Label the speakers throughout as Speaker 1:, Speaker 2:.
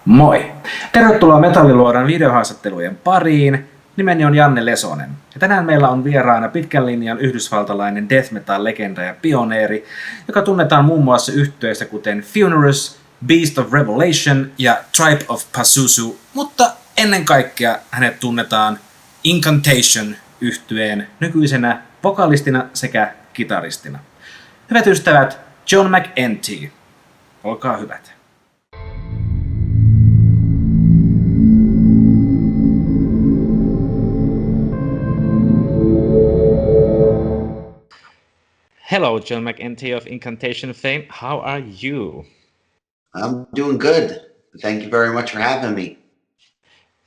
Speaker 1: Moi! Tervetuloa Metalliluolan videohaastattelujen pariin. Nimeni on Janne Lesonen. Ja tänään meillä on vieraana pitkän linjan yhdysvaltalainen death metal-legenda ja pioneeri, joka tunnetaan muun muassa yhtyeistä kuten Funerus, Beast of Revelation ja Tribe of Pazuzu, mutta ennen kaikkea hänet tunnetaan Incantation -yhtyeen nykyisenä vokalistina sekä kitaristina. Hyvät ystävät, John McEntee, olkaa hyvät. Hello, John McEntee of Incantation fame. How are you?
Speaker 2: I'm doing good. Thank you very much for having me.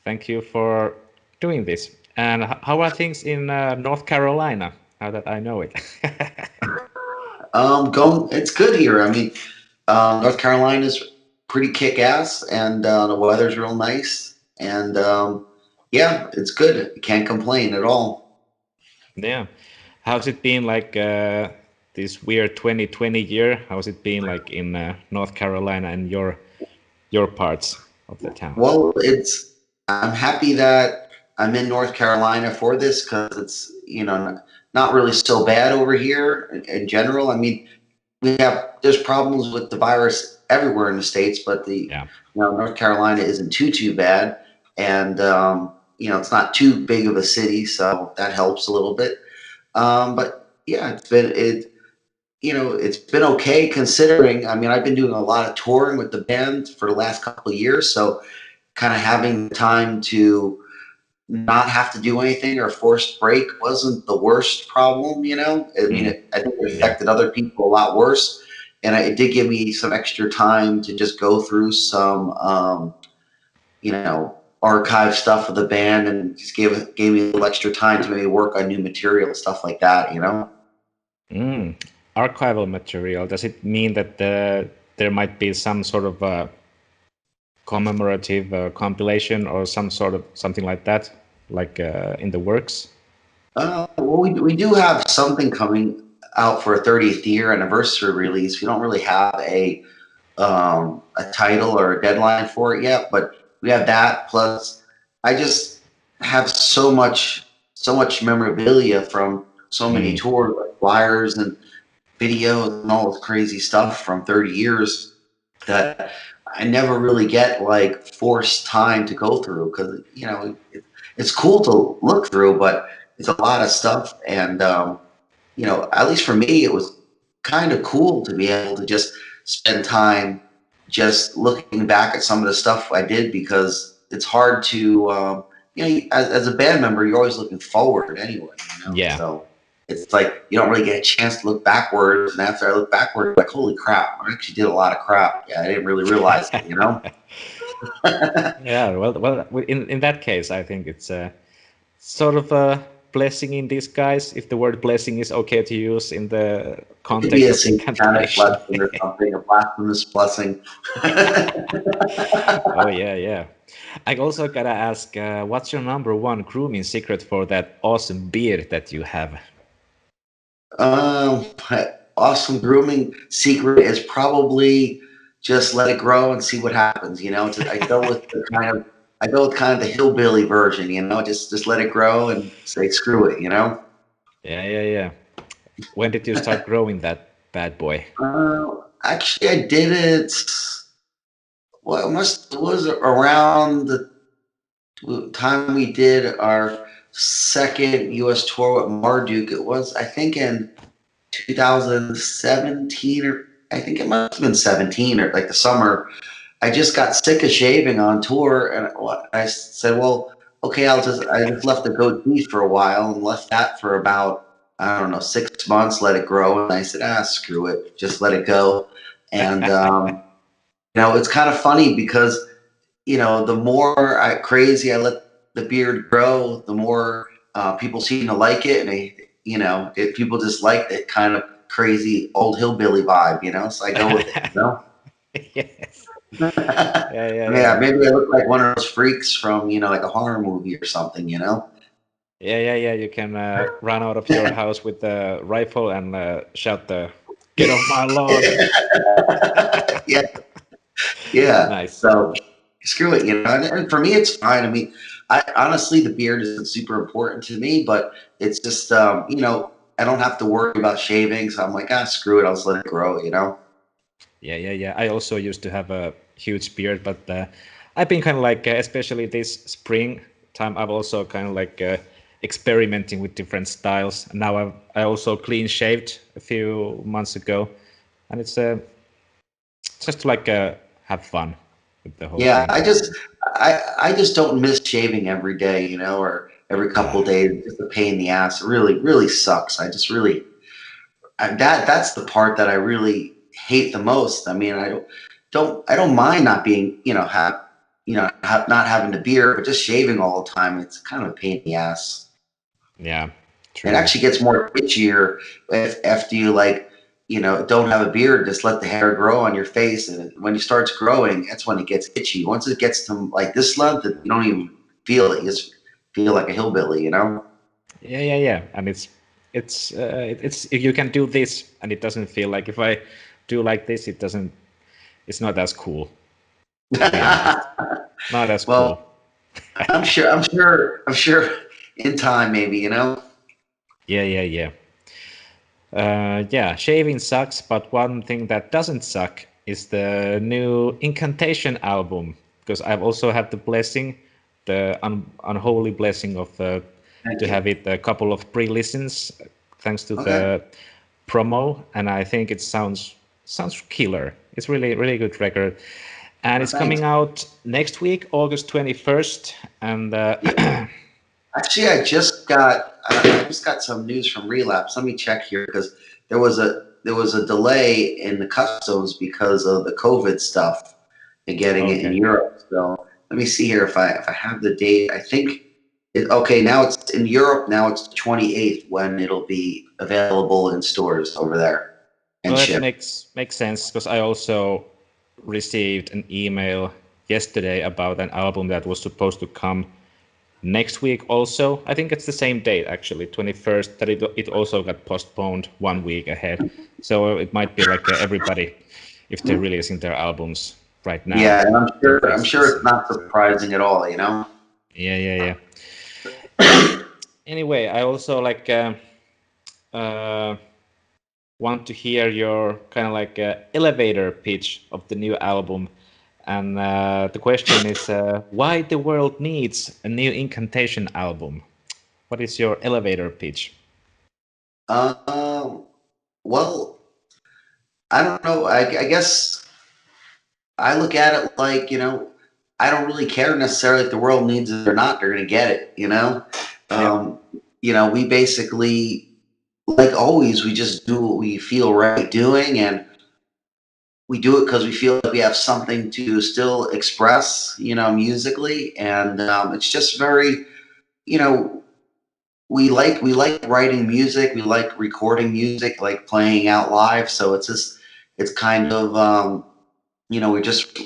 Speaker 1: Thank you for doing this. And how are things in North Carolina, now that I know it?
Speaker 2: It's good here. I mean, North Carolina is pretty kick-ass, and the weather's real nice. And yeah, it's good. Can't complain at all.
Speaker 1: Yeah. How's it been like this weird 2020 year? How's it been like in North Carolina and your parts of the town?
Speaker 2: Well, I'm happy that I'm in North Carolina for this because it's, not really so bad over here in general. I mean, there's problems with the virus everywhere in the States, but North Carolina isn't too bad. And, it's not too big of a city, so that helps a little bit. But yeah, it's been okay considering. I mean, I've been doing a lot of touring with the band for the last couple of years, so kind of having time to not have to do anything or forced break wasn't the worst problem. I mean, I think it affected other people a lot worse, and it did give me some extra time to just go through some, archive stuff of the band, and just gave me a little extra time to maybe work on new material, stuff like that.
Speaker 1: Archival material. Does it mean that there might be some sort of commemorative compilation or something like that, like in the works?
Speaker 2: Well, we do have something coming out for a 30th year anniversary release. We don't really have a title or a deadline for it yet, but we have that. Plus, I just have so much memorabilia from so many tours, like flyers and videos and all this crazy stuff from 30 years that I never really get like forced time to go through because it's cool to look through, but it's a lot of stuff. And at least for me, it was kind of cool to be able to just spend time just looking back at some of the stuff I did, because it's hard to as a band member, you're always looking forward anyway.
Speaker 1: Yeah.
Speaker 2: So it's like you don't really get a chance to look backwards, and after I look backward, like, holy crap, I actually did a lot of crap. Yeah, I didn't really realize it.
Speaker 1: Yeah. Well. In that case, I think it's sort of a blessing in disguise, if the word blessing is okay to use in the context of Incantation.
Speaker 2: Blessing or something, a blasphemous blessing.
Speaker 1: Oh yeah. I also gotta ask, what's your number one grooming secret for that awesome beard that you have?
Speaker 2: Awesome grooming secret is probably just let it grow and see what happens. I go with kind of the hillbilly version. Just let it grow and say screw it.
Speaker 1: Yeah. When did you start growing that bad boy?
Speaker 2: Actually, I did it. Well, it was around the time we did our second U.S. tour with Marduk. It was, I think, in 2017, or I think it must have been 17, or like the summer. I just got sick of shaving on tour, and I said, well, okay, I just left the goatee for a while and left that for about, I don't know, 6 months, let it grow. And I said, screw it, just let it go. And, it's kind of funny because, the more crazy I let the beard grow, the more people seem to like it. And people just like that kind of crazy old hillbilly vibe, so I go with it,
Speaker 1: Yes.
Speaker 2: Yeah, maybe I look like one of those freaks from, like a horror movie or something,
Speaker 1: Yeah. You can run out of your house with a rifle and shout "Get off my lawn!"
Speaker 2: Yeah.
Speaker 1: Nice.
Speaker 2: screw it, you know. And for me, it's fine. I mean, I honestly, the beard isn't super important to me, but it's just, you know, I don't have to worry about shaving, so I'm like, screw it, I'll just let it grow, you know.
Speaker 3: Yeah. I also used to have a huge beard, but I've been kind of like, especially this spring time, I've also kind of like experimenting with different styles. Now I also clean shaved a few months ago, and it's just to like have fun with the whole
Speaker 2: Yeah,
Speaker 3: thing.
Speaker 2: I just don't miss shaving every day, you know, or every couple days. It's just a pain in the ass. It really, really sucks. I just really that's the part that I really hate the most. I mean, I don't mind not being, you know, not having the beard, but just shaving all the time. It's kind of a pain in the ass.
Speaker 3: Yeah,
Speaker 2: It
Speaker 3: true.
Speaker 2: actually gets more itchier if after you like, you know, don't have a beard. Just let the hair grow on your face, and when it starts growing, that's when it gets itchy. Once it gets to like this length, you don't even feel it. You just feel like a hillbilly, you know.
Speaker 3: Yeah, and it's if you can do this and it doesn't feel like if I do like this, it's not as cool, to be honest. Not as cool.
Speaker 2: Well, I'm sure. In time, maybe, you know.
Speaker 3: Yeah. Yeah, shaving sucks, but one thing that doesn't suck is the new Incantation album, because I've also had the blessing, the unholy blessing of
Speaker 2: Thank
Speaker 3: to
Speaker 2: you.
Speaker 3: have it a couple of pre-listens thanks to
Speaker 2: Okay.
Speaker 3: the promo, and I think it sounds killer. It's really good record, and
Speaker 2: Well,
Speaker 3: it's
Speaker 2: thanks.
Speaker 3: coming out next week, August 21st, and
Speaker 2: Actually, I just got some news from Relapse. Let me check here because there was a delay in the customs because of the COVID stuff and getting it in
Speaker 3: okay.
Speaker 2: Europe. So let me see here if I have the date. I think okay, now it's in Europe. Now it's the 28th when it'll be available in stores over there and
Speaker 3: Well, that
Speaker 2: shipped.
Speaker 3: makes sense because I also received an email yesterday about an album that was supposed to come next week also. I think it's the same date actually, 21st, that it also got postponed 1 week ahead. So it might be like everybody, if they're releasing their albums right now,
Speaker 2: Yeah, and
Speaker 3: they're
Speaker 2: I'm
Speaker 3: facing the
Speaker 2: sure it's
Speaker 3: same.
Speaker 2: not surprising at all. You know.
Speaker 3: Yeah. Anyway, I also like uh, want to hear your kind of like elevator pitch of the new album. And the question is, why the world needs a new Incantation album? What is your elevator pitch?
Speaker 2: Um. Well, I don't know. I guess I look at it like, you know, I don't really care necessarily if the world needs it or not. They're going to get it, you know?
Speaker 3: Yeah.
Speaker 2: Um, you know, we basically, like always, we just do what we feel right doing. And we do it because we feel like we have something to still express, you know, musically. And it's just very, you know, we like writing music. We like recording music, like playing out live. So it's just, it's kind of, you know, we just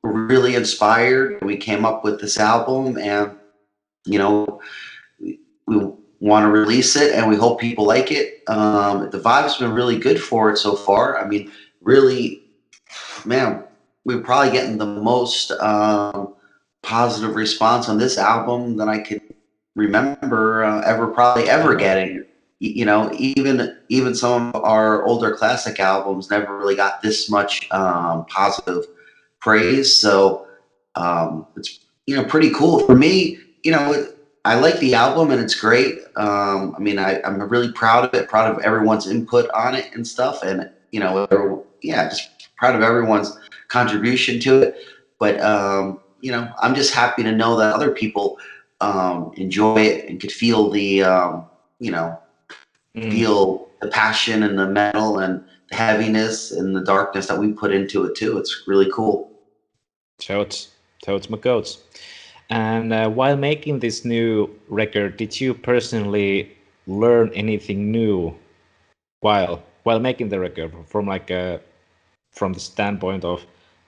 Speaker 2: really inspired. We came up with this album, and you know, we want to release it, and we hope people like it. The vibe's been really good for it so far. I mean, really, man, we're probably getting the most positive response on this album than I could remember probably ever
Speaker 3: Oh,
Speaker 2: getting. You know, even some of our older classic albums never really got this much positive praise. So it's, you know, pretty cool for me. You know, I like the album and it's great. I mean, I'm really proud of it, proud of everyone's input on it and stuff. And you know, yeah, just proud of everyone's contribution to it. But you know, I'm just happy to know that other people enjoy it and could feel the you know,
Speaker 3: mm.
Speaker 2: feel the passion and the metal and the heaviness and the darkness that we put into it too. It's really cool.
Speaker 3: Totes, totes my goats. And while making this new record, did you personally learn anything new while making the record from like from the standpoint of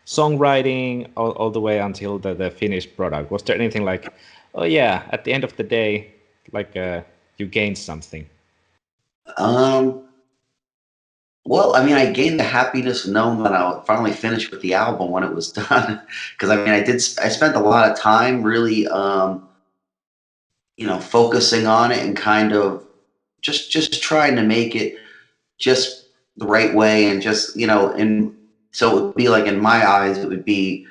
Speaker 3: songwriting all the way until the finished product? Was there anything like, oh yeah, at the end of the day, like you gained something?
Speaker 2: Um, Well, I mean, I gained the happiness of knowing that I would finally finish with the album when it was done. Because I mean, I spent a lot of time really, focusing on it and kind of just trying to make it just the right way and just, and so it would be like in my eyes, it would be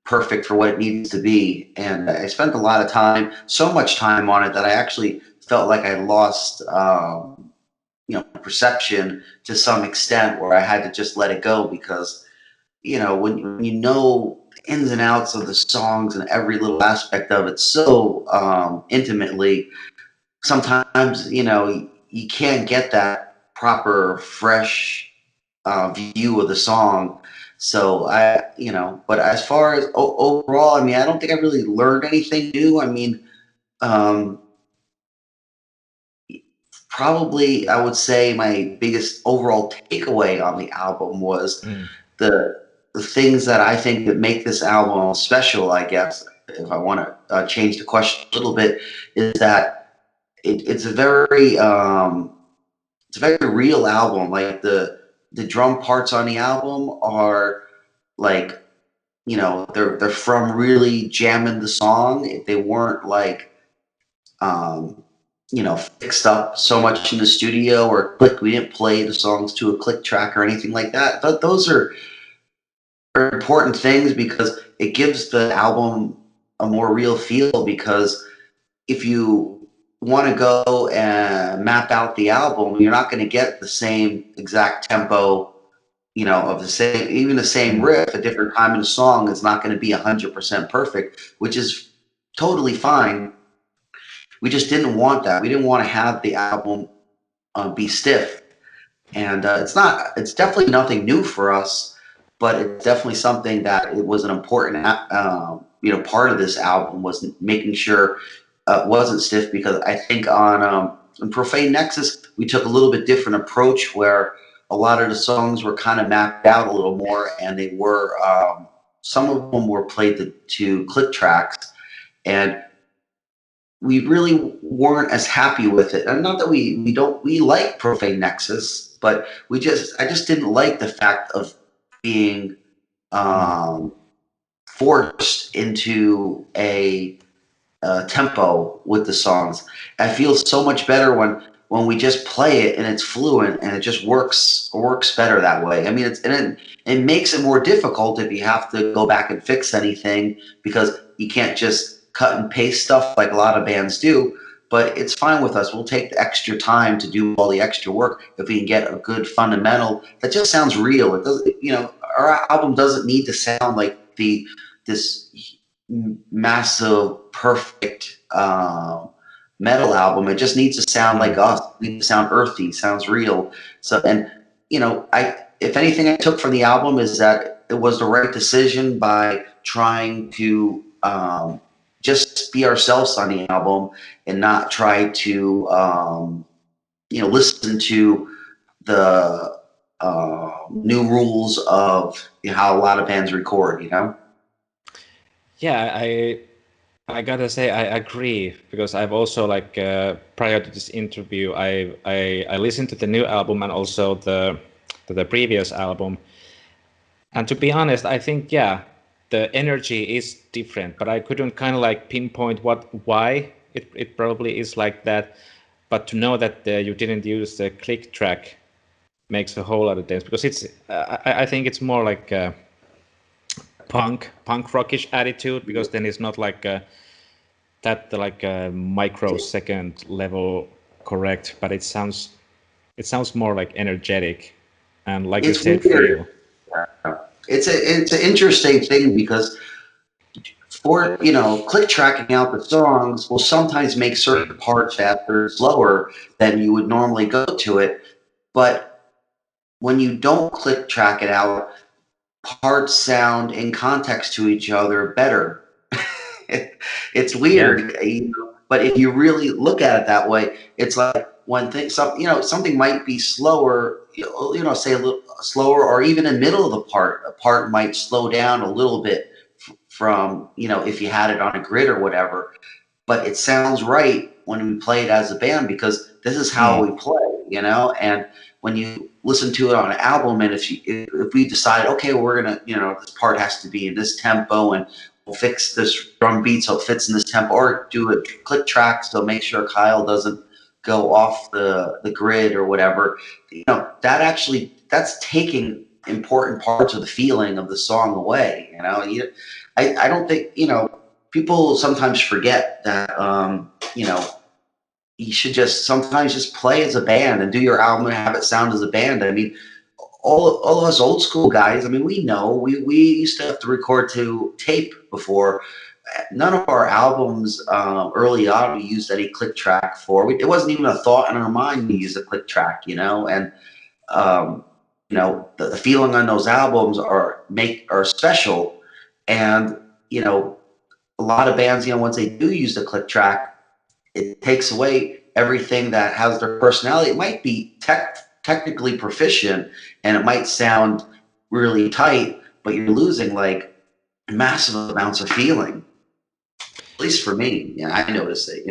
Speaker 2: perfect for what it needs to be. And I spent a lot of time, so much time on it that I actually felt like I lost, perception to some extent where I had to just let it go because, when you know the ins and outs of the songs and every little aspect of it so intimately, sometimes, you can't get that proper, fresh view of the song. So but as far as overall, I mean, I don't think I really learned anything new. I mean, um, probably I would say my biggest overall takeaway on the album was
Speaker 3: Mm.
Speaker 2: the the things that I think that make this album special. I guess if I want to change the question a little bit, is that it's a very real album. Like the drum parts on the album are like, they're from really jamming the song. If they weren't like um fixed up so much in the studio or click, we didn't play the songs to a click track or anything like that. Those are important things because it gives the album a more real feel. Because if you want to go and map out the album, you're not going to get the same exact tempo, of the same, even the same
Speaker 3: Mm.
Speaker 2: riff, a different time in the song is not going to be 100% perfect, which is totally fine. We just didn't want that. We didn't want to have the album be stiff. And it's definitely nothing new for us, but it's definitely something that it was an important, part of this album was making sure it wasn't stiff. Because I think on Profane Nexus, we took a little bit different approach where a lot of the songs were kind of mapped out a little more, and they were, some of them were played to click tracks, and we really weren't as happy with it. And not that we like Profane Nexus, but I just didn't like the fact of being
Speaker 3: Mm.
Speaker 2: um, forced into a tempo with the songs. I feel so much better when we just play it and it's fluent and it just works better that way. I mean, it makes it more difficult if you have to go back and fix anything, because you can't just cut and paste stuff like a lot of bands do. But it's fine with us. We'll take the extra time to do all the extra work if we can get a good fundamental that just sounds real. It doesn't, our album doesn't need to sound like this massive, perfect metal album. It just needs to sound like
Speaker 3: Mm.
Speaker 2: us. It needs to sound earthy, sounds real. So, and if anything I took from the album is that it was the right decision by trying to just be ourselves on the album and not try to, listen to the new rules of how a lot of bands record.
Speaker 3: Yeah, I gotta say I agree, because I've also like prior to this interview I listened to the new album and also the previous album, and to be honest I think, yeah, the energy is different, but I couldn't kind of like pinpoint why it probably is like that. But to know that you didn't use the click track makes a whole lot of sense, because it's I think it's more like punk rockish attitude, because then it's not like that like a microsecond level correct, but it sounds more like energetic and, like you
Speaker 2: It's
Speaker 3: said,
Speaker 2: weird.
Speaker 3: real.
Speaker 2: It's an interesting thing because for click tracking out the songs will sometimes make certain parts faster, slower than you would normally go to it. But when you don't click track it out, parts sound in context to each other better. It's
Speaker 3: Yeah.
Speaker 2: weird, but if you really look at it that way, it's like when something might be slower, say a little slower, or even in the middle of the part, a part might slow down a little bit from, if you had it on a grid or whatever, but it sounds right when we play it as a band because this is how
Speaker 3: Mm.
Speaker 2: we play, and when you listen to it on an album, and if we decide, okay, we're gonna, this part has to be in this tempo, and we'll fix this drum beat so it fits in this tempo, or do a click track so make sure Kyle doesn't go off the grid or whatever. That's taking important parts of the feeling of the song away. I don't think, people sometimes forget that, you should sometimes just play as a band and do your album and have it sound as a band. I mean, all of us old school guys, I mean, we know we used to have to record to tape before. None of our albums early on we used any click track for. It wasn't even a thought in our mind to use a click track, and the feeling on those albums are special. And a lot of bands, once they do use the click track, it takes away everything that has their personality. It might be technically proficient and it might sound really tight, but you're losing like massive amounts of feeling. At least for me, I notice it.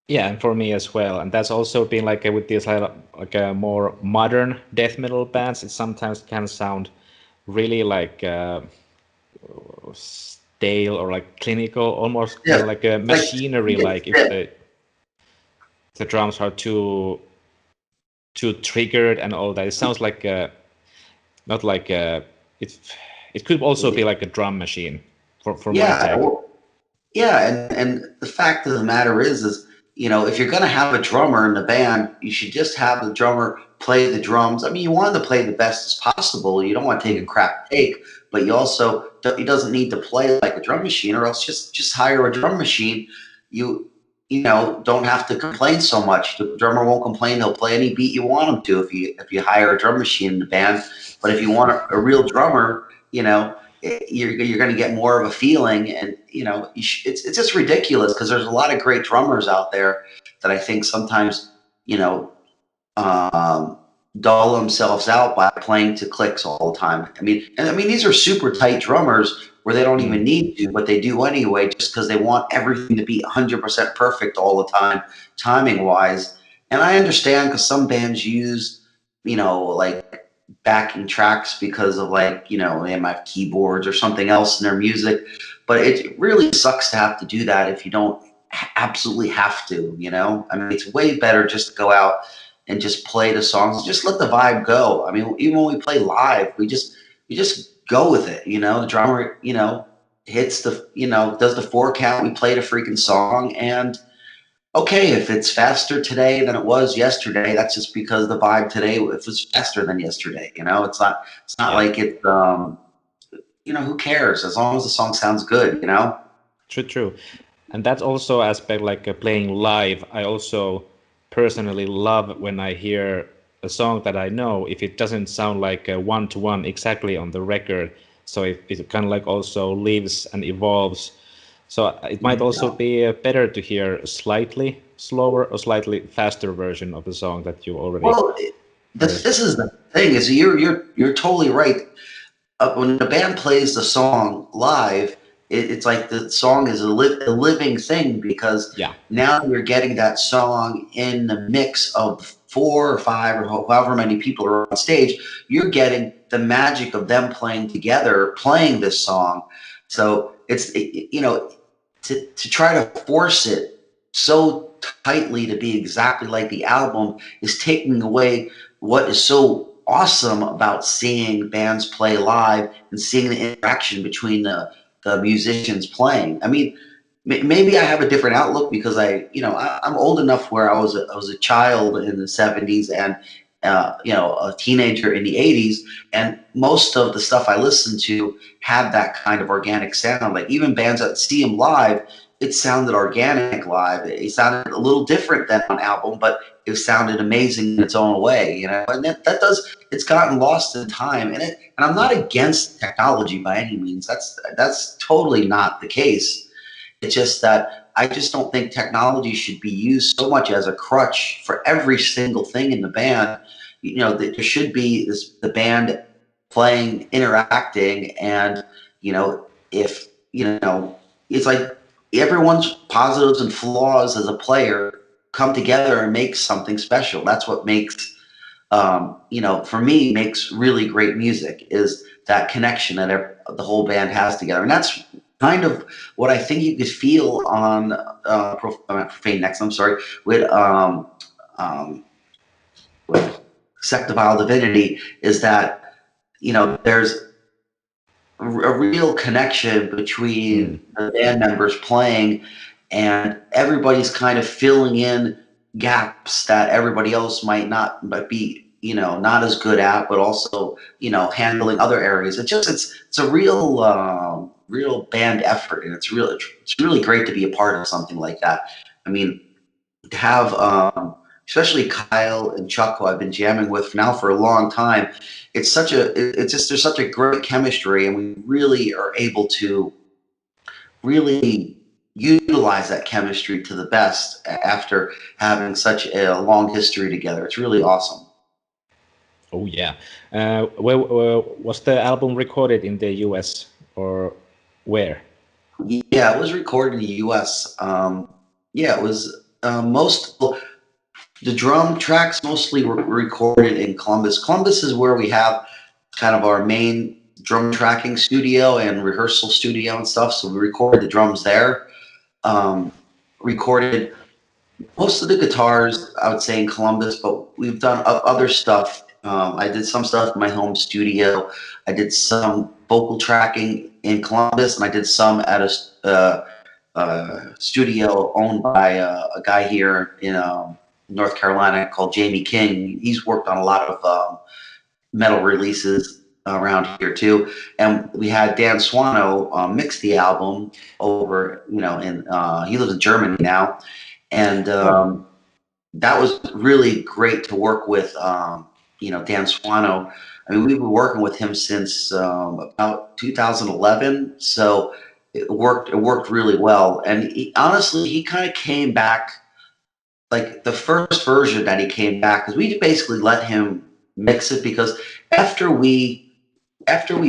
Speaker 3: Yeah, and for me as well. And that's also been like with these like a more modern death metal bands. It sometimes can sound really like stale or like clinical, almost kind of like a machinery. Like if the drums are too triggered and all that, it sounds like not like it could also be like a drum machine for my take.
Speaker 2: And the fact of the matter is if you're going to have a drummer in the band, you should just have the drummer play the drums. I mean, you want him to play the best as possible. You don't want to take a crap take, but he doesn't need to play like a drum machine, or else just hire a drum machine. You don't have to complain so much. The drummer won't complain. He'll play any beat you want him to if you hire a drum machine in the band. But if you want a real drummer, you're going to get more of a feeling, and it's just ridiculous because there's a lot of great drummers out there that I think sometimes dull themselves out by playing to clicks all the time. I mean these are super tight drummers where they don't even need to, but they do anyway just because they want everything to be 100% perfect all the time, timing wise. And I understand because some bands use like backing tracks because of they might have keyboards or something else in their music, but it really sucks to have to do that if you don't absolutely have to. I mean, it's way better just to go out and just play the songs, just let the vibe go. I mean, even when we play live, we just go with it. The drummer hits does the 4 count, we play the freaking song, and okay, if it's faster today than it was yesterday, that's just because the vibe today was faster than yesterday. It's not like it's who cares as long as the song sounds good.
Speaker 3: True. And that's also aspect like playing live. I also personally love when I hear a song that I know, if it doesn't sound like a one-to-one exactly on the record, so it kind of like also lives and evolves. So it might also be better to hear a slightly slower or slightly faster version of the song that you already.
Speaker 2: Well, this is the thing, is you're totally right. When the band plays the song live, it's like the song is a living thing, because now you're getting that song in the mix of 4 or 5 or however many people are on stage. You're getting the magic of them playing together, playing this song. So it's to try to force it so tightly to be exactly like the album is taking away what is so awesome about seeing bands play live and seeing the interaction between the musicians playing. I mean, maybe I have a different outlook because I'm old enough where I was a child in the 70s and a teenager in the 80s, and most of the stuff I listened to had that kind of organic sound. Like even bands that see them live, it sounded organic live. It sounded a little different than on album, but it sounded amazing in its own way, and it's gotten lost in time. And I'm not against technology by any means. That's totally not the case. It's just that I just don't think technology should be used so much as a crutch for every single thing in the band. There should be the band playing, interacting, and if it's like everyone's positives and flaws as a player come together and make something special. That's what makes for me, makes really great music is that connection that the whole band has together. And that's kind of what I think you could feel on Profane Next, I'm sorry, with Sect of Vile Divinity, is that, there's a real connection between the band members playing, and everybody's kind of filling in gaps that everybody else might be, not as good at, but also, handling other areas. It's a real band effort, and it's really great to be a part of something like that. I mean, to have especially Kyle and Chuck, who I've been jamming with now for a long time, it's just there's such a great chemistry, and we really are able to really utilize that chemistry to the best after having such a long history together. It's really awesome.
Speaker 3: Oh yeah. Where was the album recorded, in the US or where?
Speaker 2: Yeah, it was recorded in the US. It was the drum tracks mostly were recorded in Columbus. Columbus is where we have kind of our main drum tracking studio and rehearsal studio and stuff. So we recorded the drums there. Recorded most of the guitars, I would say, in Columbus, but we've done other stuff. I did some stuff in my home studio. I did some vocal tracking in Columbus, and I did some at a studio owned by a guy here in North Carolina called Jamie King. He's worked on a lot of metal releases around here too. And we had Dan Swano mix the album over, he lives in Germany now. And that was really great to work with, Dan Swano. I mean, we've been working with him since about 2011. So it worked really well. And honestly, he kind of came back, like the first version that he came back, because we basically let him mix it, because after we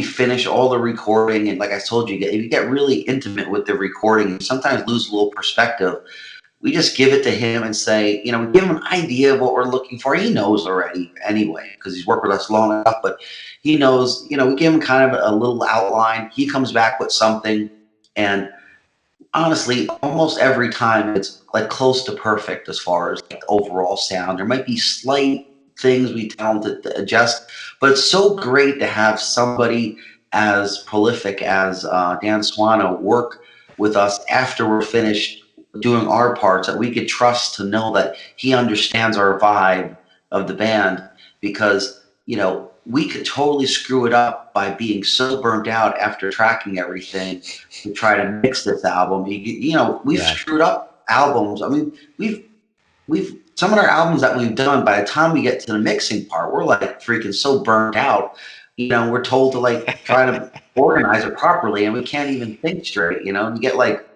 Speaker 2: finish all the recording, and like I told you, if you get really intimate with the recording, you sometimes lose a little perspective. We just give it to him and say, we give him an idea of what we're looking for. He knows already anyway, because he's worked with us long enough, but he knows, we give him kind of a little outline. He comes back with something, and honestly, almost every time it's like close to perfect as far as like the overall sound. There might be slight things we tell them to adjust, but it's so great to have somebody as prolific as Dan Swano work with us after we're finished doing our parts, that we could trust to know that he understands our vibe of the band, because we could totally screw it up by being so burnt out after tracking everything to try to mix this album. We've screwed up albums. I mean, we've some of our albums that we've done, by the time we get to the mixing part, we're like freaking so burnt out. We're told to like try to organize it properly, and we can't even think straight. You get like,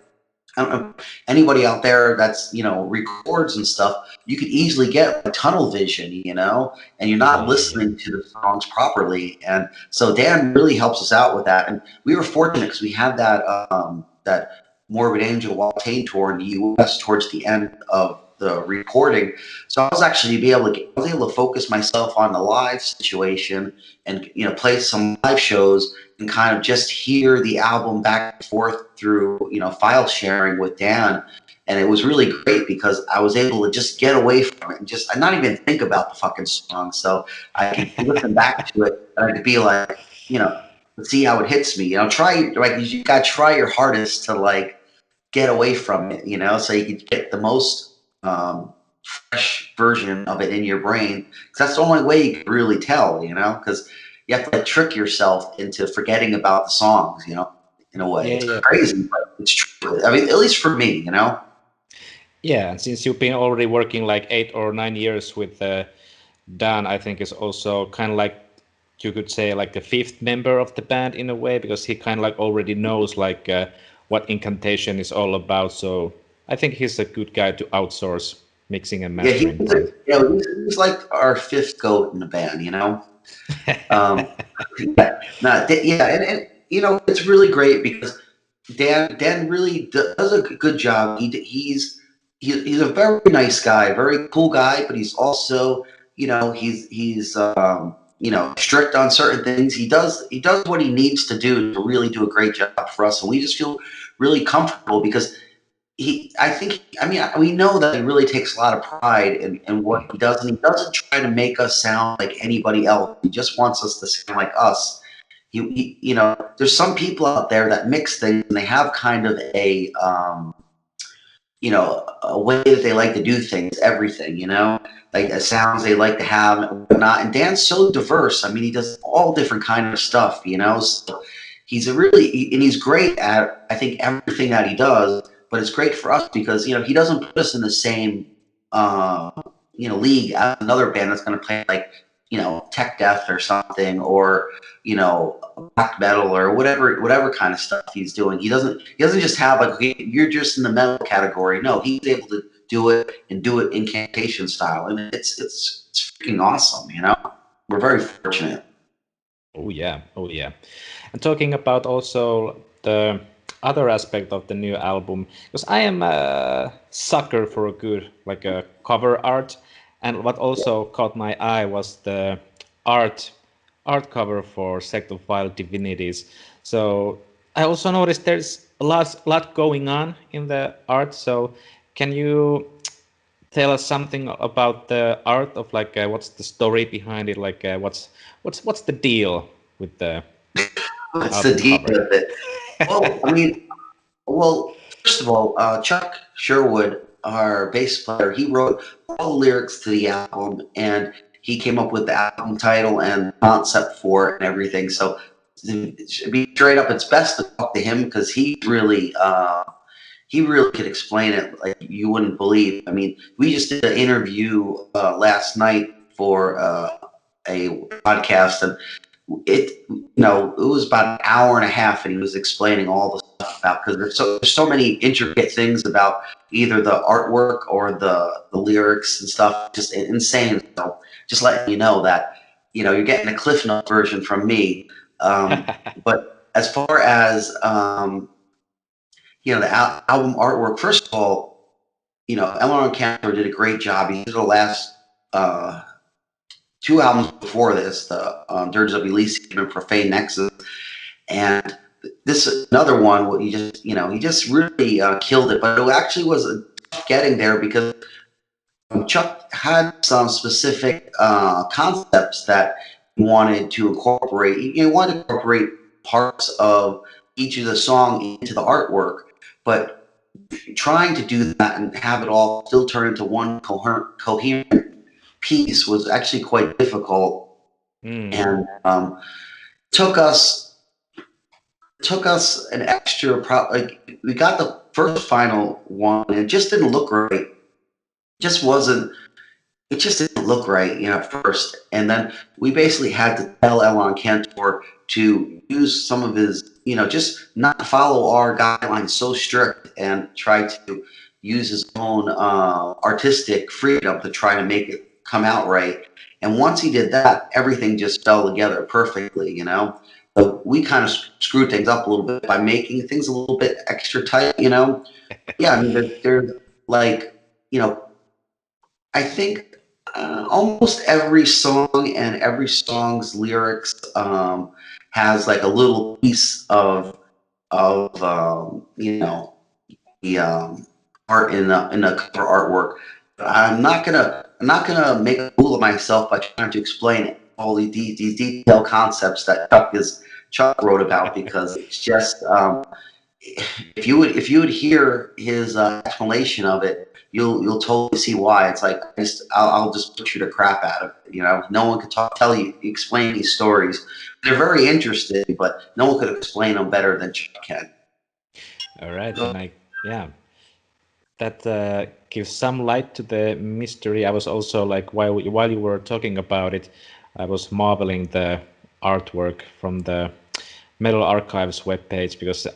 Speaker 2: I don't know, anybody out there that's, records and stuff, you could easily get a tunnel vision, and you're not listening to the songs properly. And so Dan really helps us out with that. And we were fortunate because we had that Morbid Angel Waltain tour in the US towards the end of the recording. So I was actually able to focus myself on the live situation and, play some live shows and kind of just hear the album back and forth through, file sharing with Dan. And it was really great because I was able to just get away from it and just not even think about the fucking song. So I could listen back to it, and I could be like, see how it hits me. You gotta try your hardest to like get away from it, so you could get the most fresh version of it in your brain. Because that's the only way you can really tell, because you have to like trick yourself into forgetting about the songs, in a way. It's crazy, but it's true. I mean, at least for me,
Speaker 3: Yeah, and since you've been already working like 8 or 9 years with Dan, I think is also kind of like, you could say, like the fifth member of the band in a way, because he kind of like already knows like what Incantation is all about. So I think he's a good guy to outsource mixing and mastering.
Speaker 2: He's like our fifth goat in the band, and it's really great because Dan really does a good job. He's a very nice guy, very cool guy, but he's also, he's strict on certain things. He does what he needs to do to really do a great job for us, and we just feel really comfortable because we know that he really takes a lot of pride in what he does, and he doesn't try to make us sound like anybody else. He just wants us to sound like us. There's some people out there that mix things, and they have kind of a way that they like to do things, everything, like the sounds they like to have and whatnot. And Dan's so diverse. I mean, he does all different kind of stuff, So he's great at, I think, everything that he does. But it's great for us because, he doesn't put us in the same, league as another band that's going to play like, tech death or something, or, black metal or whatever kind of stuff he's doing. He doesn't just have like, okay, you're just in the metal category. No, he's able to do it incantation style. And it's freaking awesome, We're very fortunate.
Speaker 3: Oh yeah. And talking about also the other aspect of the new album, because I am a sucker for a good cover art, and what also caught my eye was the art cover for Sect of Wild Divinities. So I also noticed there's a lot going on in the art. So can you tell us something about the art of what's the story behind it? What's the deal with the
Speaker 2: what's the deal
Speaker 3: cover?
Speaker 2: with it? Well, first of all, Chuck Sherwood, our bass player, he wrote all the lyrics to the album, and he came up with the album title and concept for it and everything. So, to be straight up, it's best to talk to him because he really could explain it like you wouldn't believe. I mean, we just did an interview last night for a podcast, and it was about an hour and a half, and he was explaining all the stuff about, because there's so many intricate things about either the artwork or the lyrics and stuff, just insane. So just letting you know that you're getting a Cliff Note version from me. But as far as the album artwork, first of all, Eleanor Cantor did a great job. He did the last 2 albums before this, the Dirges of Elysium and Profane Nexus, and this is another one where he just really killed it. But it actually was tough getting there because Chuck had some specific concepts that he wanted to incorporate. He wanted to incorporate parts of each of the song into the artwork, but trying to do that and have it all still turn into one coherent piece was actually quite difficult. And took us an extra we got the first final one, and it just didn't look right. It just didn't look right, at first. And then we basically had to tell Elon Cantor to use some of his, just not follow our guidelines so strict, and try to use his own artistic freedom to try to make it come out right. And once he did that, everything just fell together perfectly, So we kind of screwed things up a little bit by making things a little bit extra tight, Yeah, I mean, there's I think almost every song and every song's lyrics has like a little piece of the art in the cover artwork. But I'm not gonna make a fool of myself by trying to explain all these detailed concepts that Chuck wrote about, because it's just if you would hear his explanation of it, you'll totally see why. It's like I'll just put you to crap out of it. No one could explain these stories. They're very interesting, but no one could explain them better than Chuck can.
Speaker 3: All right, and that gives some light to the mystery. I was also while you were talking about it, I was marveling the artwork from the Metal Archives webpage, because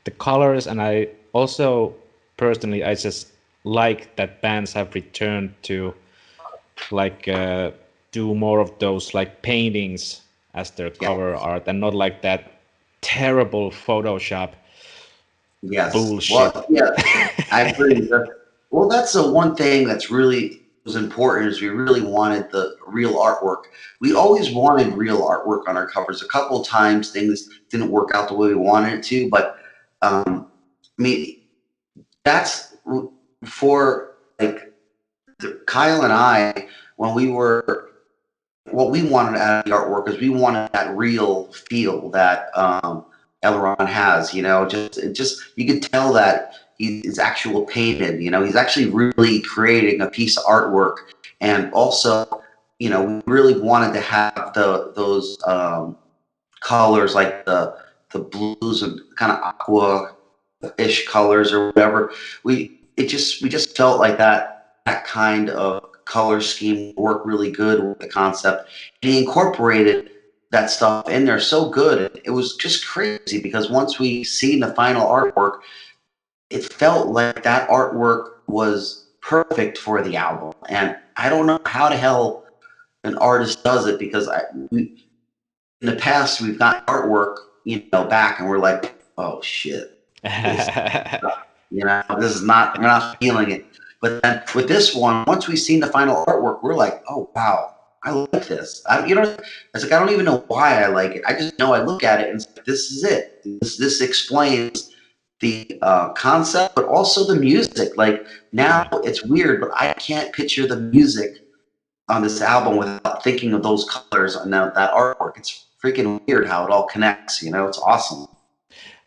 Speaker 3: the colors, and I also personally I just like that bands have returned to do more of those paintings as their cover art, and not like that terrible Photoshop bullshit.
Speaker 2: Well, yeah, I agree. Well, that's the one thing that's really was important is we really wanted the real artwork. We always wanted real artwork on our covers. A couple of times things didn't work out the way we wanted it to, but I mean, that's for like Kyle and I, when we were, what we wanted out of the artwork is we wanted that real feel that Elron has, you know, just you could tell that he's actual painted, you know, he's actually really creating a piece of artwork. And also, you know, we really wanted to have those colors, like the blues and kind of aqua-ish colors or whatever. We just felt like that kind of color scheme worked really good with the concept. And he incorporated that stuff in there so good. It was just crazy because once we seen the final artwork, it felt like that artwork was perfect for the album. And I don't know how the hell an artist does it, because in the past we've got artwork, you know, back and we're like, oh shit, you know, this is not, we're not feeling it. But then with this one, once we've seen the final artwork, we're like, oh wow, I like this. You know, it's like I don't even know why I like it. I just know I look at it and it's like, this is it. This explains the concept, but also the music. Like now it's weird, but I can't picture the music on this album without thinking of those colors and that artwork. It's freaking weird how it all connects. You know, it's awesome.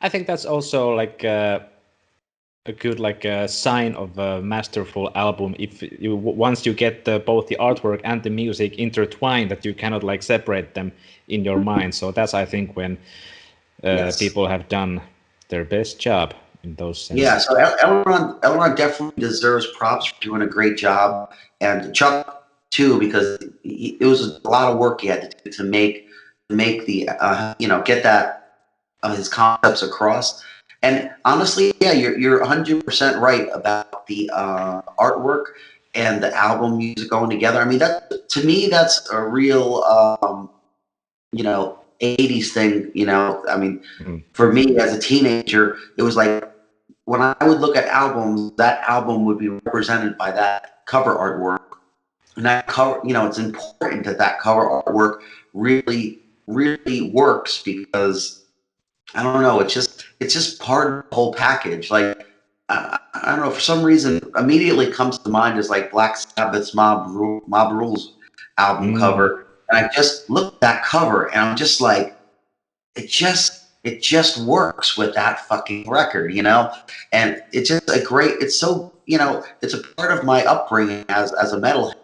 Speaker 3: I think that's also like a good like a sign of a masterful album. If you once you get both the artwork and the music intertwined, that you cannot like separate them in your mind. So that's, I think, when people have done their best job in those senses.
Speaker 2: Yeah, so Elron definitely deserves props for doing a great job, and Chuck too, because it was a lot of work he had to do to make the you know, get that his concepts across. And honestly, yeah, you're 100% right about the artwork and the album music going together. I mean, that to me, that's a real you know, 80s thing. You know, I mean, for me as a teenager, it was like when I would look at albums, that album would be represented by that cover artwork. And that cover, you know, it's important that that cover artwork really works, because I don't know, it's just part of the whole package. Like I don't know, for some reason, immediately comes to mind is like Black Sabbath's Mob Rules album cover, and I just look at that cover and I'm just like, it just works with that fucking record, you know? And it's just it's so, you know, it's a part of my upbringing as a metalhead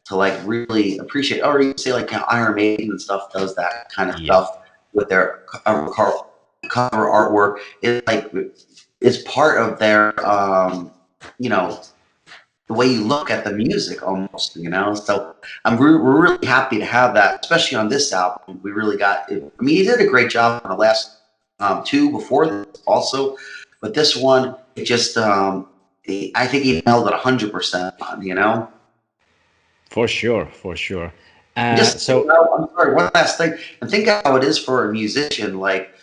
Speaker 2: to like really appreciate, or you say like, you know, Iron Maiden and stuff does that kind of stuff with their cover artwork. It's like, it's part of their, you know, the way you look at the music almost, you know? So we're really happy to have that, especially on this album. We really got it. I mean, he did a great job on the last two before this also, but this one, it just, I think he nailed it 100% on, you know?
Speaker 3: For sure.
Speaker 2: So I'm sorry, one last thing. And think how it is for a musician. Like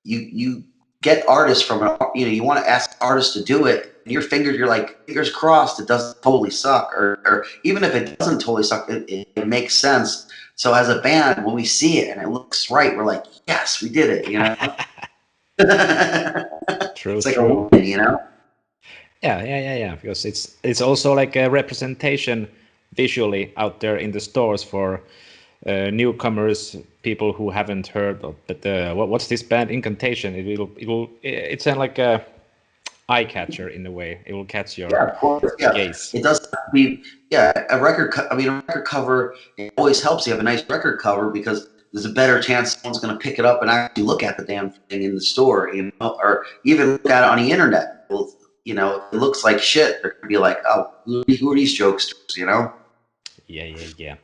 Speaker 2: you get artists from you know, you want to ask artists to do it, and you're like, fingers crossed it doesn't totally suck, or even if it doesn't totally suck, it makes sense. So as a band, when we see it and it looks right, we're like, yes, we did it, you know.
Speaker 3: True.
Speaker 2: It's like a win, you know.
Speaker 3: Yeah. Because it's also like a representation visually out there in the stores for newcomers, people who haven't heard of. But what's this band Incantation? It's like a eye catcher in a way. It will catch your gaze.
Speaker 2: It does be a record. I mean, a record cover, it always helps you have a nice record cover, because there's a better chance someone's going to pick it up and actually look at the damn thing in the store, you know, or even look at it on the internet. Well, you know, if it looks like shit, they're going to be like, oh, who are these jokesters, you know?
Speaker 3: Yeah.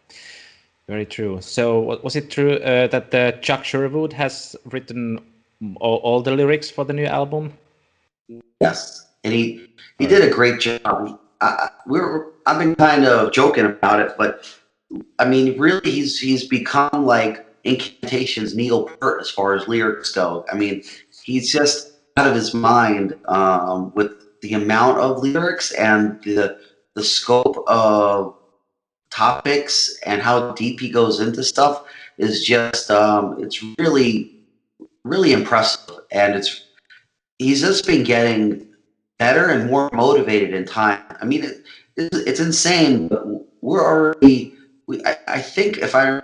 Speaker 3: Very true. So was it true that Chuck Sherwood has written all the lyrics for the new album?
Speaker 2: Yes, and he did a great job. I've been kind of joking about it, but I mean, really, he's become like Incantation's Neil Peart as far as lyrics go. I mean, he's just out of his mind with the amount of lyrics and the scope of topics and how deep he goes into stuff is just it's really impressive, and he's just been getting better and more motivated in time. I mean, it's insane, but we're already. I think if I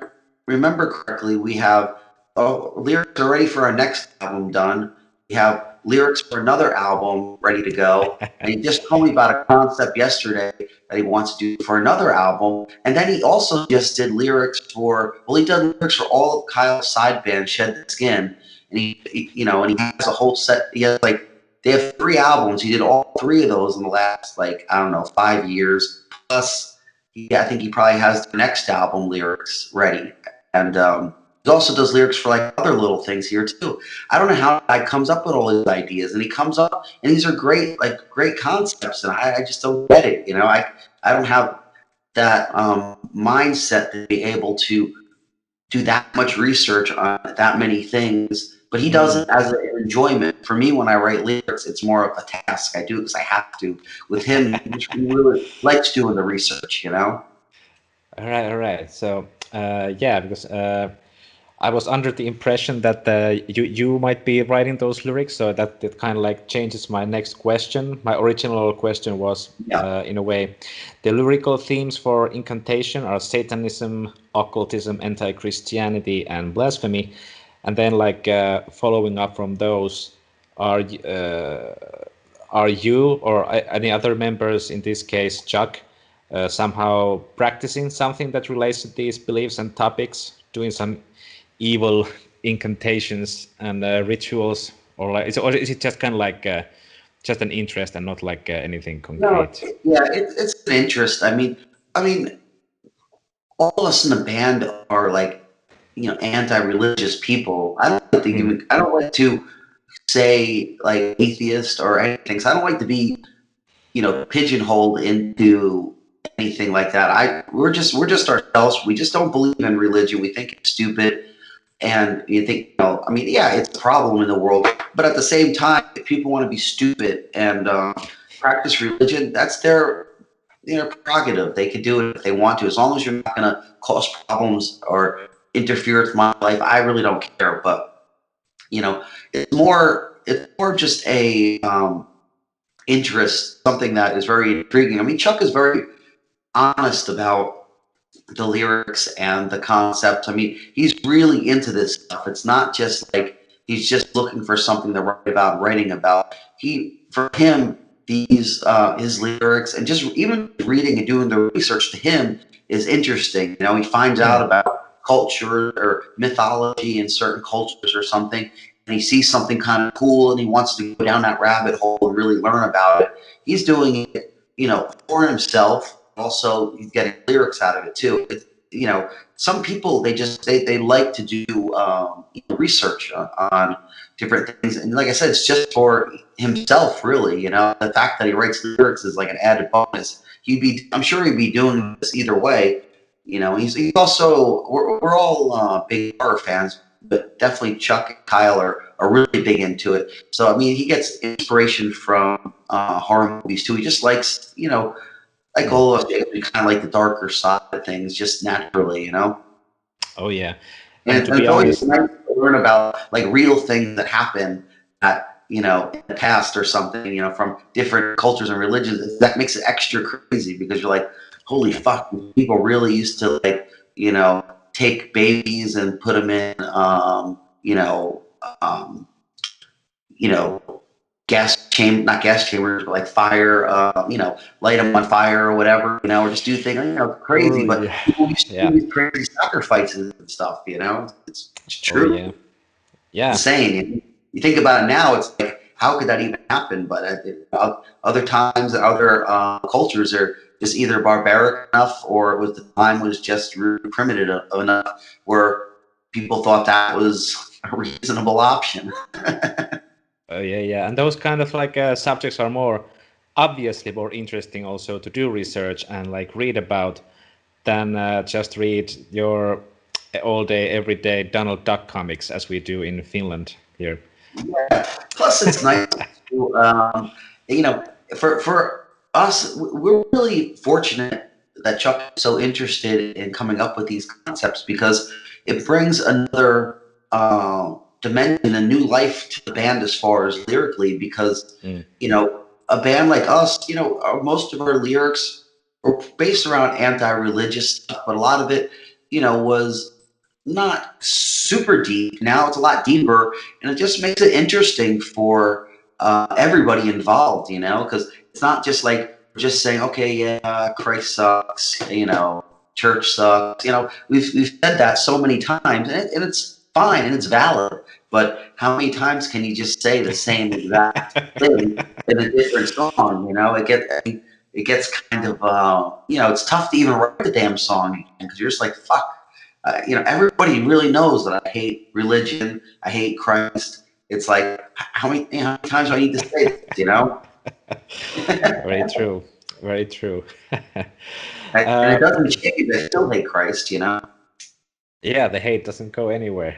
Speaker 2: remember correctly, we have lyrics already for our next album done. We have lyrics for another album ready to go. And he just told me about a concept yesterday that he wants to do for another album. And then he also just did lyrics he did lyrics for all of Kyle's side band, Shed the Skin. And and he has a whole set. They have 3 albums. He did all 3 of those in the last, 5 years. Plus, I think he probably has the next album lyrics ready. And he also does lyrics for other little things here too. I don't know how the guy comes up with all his ideas, and he comes up, and these are great concepts, and I just don't get it. I don't have that mindset to be able to do that much research on that many things. But he does it as an enjoyment. For me, when I write lyrics, it's more of a task. I do it because I have to. With him, he really likes doing the research,
Speaker 3: All right. So, because I was under the impression that you might be writing those lyrics, so that kind of changes my next question. My original question was, in a way, the lyrical themes for Incantation are Satanism, occultism, anti-Christianity, and blasphemy. And then, following up from those, are you or any other members, in this case Chuck, somehow practicing something that relates to these beliefs and topics, doing some evil incantations and rituals, or is it just kind of just an interest and not anything concrete?
Speaker 2: No, it's an interest. I mean, all of us in the band are anti-religious people. I don't like to say atheist or anything. So I don't like to be pigeonholed into anything like that. We're just ourselves. We just don't believe in religion. We think it's stupid. And you think, it's a problem in the world. But at the same time, if people want to be stupid and practice religion, that's their prerogative. They can do it if they want to, as long as you're not going to cause problems or interfere with my life. I really don't care. But it's more just a interest, something that is very intriguing. I mean, Chuck is very honest about the lyrics and the concept. I mean, he's really into this stuff. It's not just he's just looking for something to write about, writing about. For him, these his lyrics and just even reading and doing the research to him is interesting. He finds out about culture or mythology in certain cultures or something, and he sees something kind of cool, and he wants to go down that rabbit hole and really learn about it. He's doing it, for himself. Also, he's getting lyrics out of it too. Some people they like to do research on different things, and like I said, it's just for himself, really. The fact that he writes lyrics is like an added bonus. I'm sure he'd be doing this either way. He's also we're all big horror fans, but definitely Chuck and Kyle are really big into it. So I mean, he gets inspiration from horror movies too. He just likes all of us, we kind of like the darker side of things, just naturally,
Speaker 3: Oh yeah,
Speaker 2: and
Speaker 3: to be
Speaker 2: it's always
Speaker 3: honest,
Speaker 2: nice to learn about real things that happen at in the past or something, from different cultures and religions. That makes it extra crazy because you're like, holy fuck, people really used to take babies and put them in not gas chambers, but fire, light them on fire or whatever, or just do things, crazy. But people used to do these crazy sacrifices and stuff, it's true.
Speaker 3: Yeah.
Speaker 2: Insane. You think about it now, it's how could that even happen? But other times, other cultures are just either barbaric enough, or the time was just really primitive enough where people thought that was a reasonable option.
Speaker 3: Yeah, and those kind of subjects are more obviously more interesting also to do research and read about than just read your all day, every day Donald Duck comics as we do in Finland here.
Speaker 2: Yeah. Plus, it's nice to, for us, we're really fortunate that Chuck is so interested in coming up with these concepts, because it brings another dimension, a new life to the band as far as lyrically, because a band like us, most of our lyrics were based around anti-religious stuff, but a lot of it, was not super deep. Now it's a lot deeper, and it just makes it interesting for everybody involved, because it's not just like we're just saying, okay, yeah, Christ sucks, church sucks. We've said that so many times, and it's fine and it's valid. But how many times can you just say the same exact thing in a different song? It gets kind of it's tough to even write the damn song because you're just like, fuck. Everybody really knows that I hate religion. I hate Christ. It's like, how many times do I need to say this?
Speaker 3: Very true. Very true.
Speaker 2: And it doesn't change. I still hate Christ.
Speaker 3: Yeah, the hate doesn't go anywhere.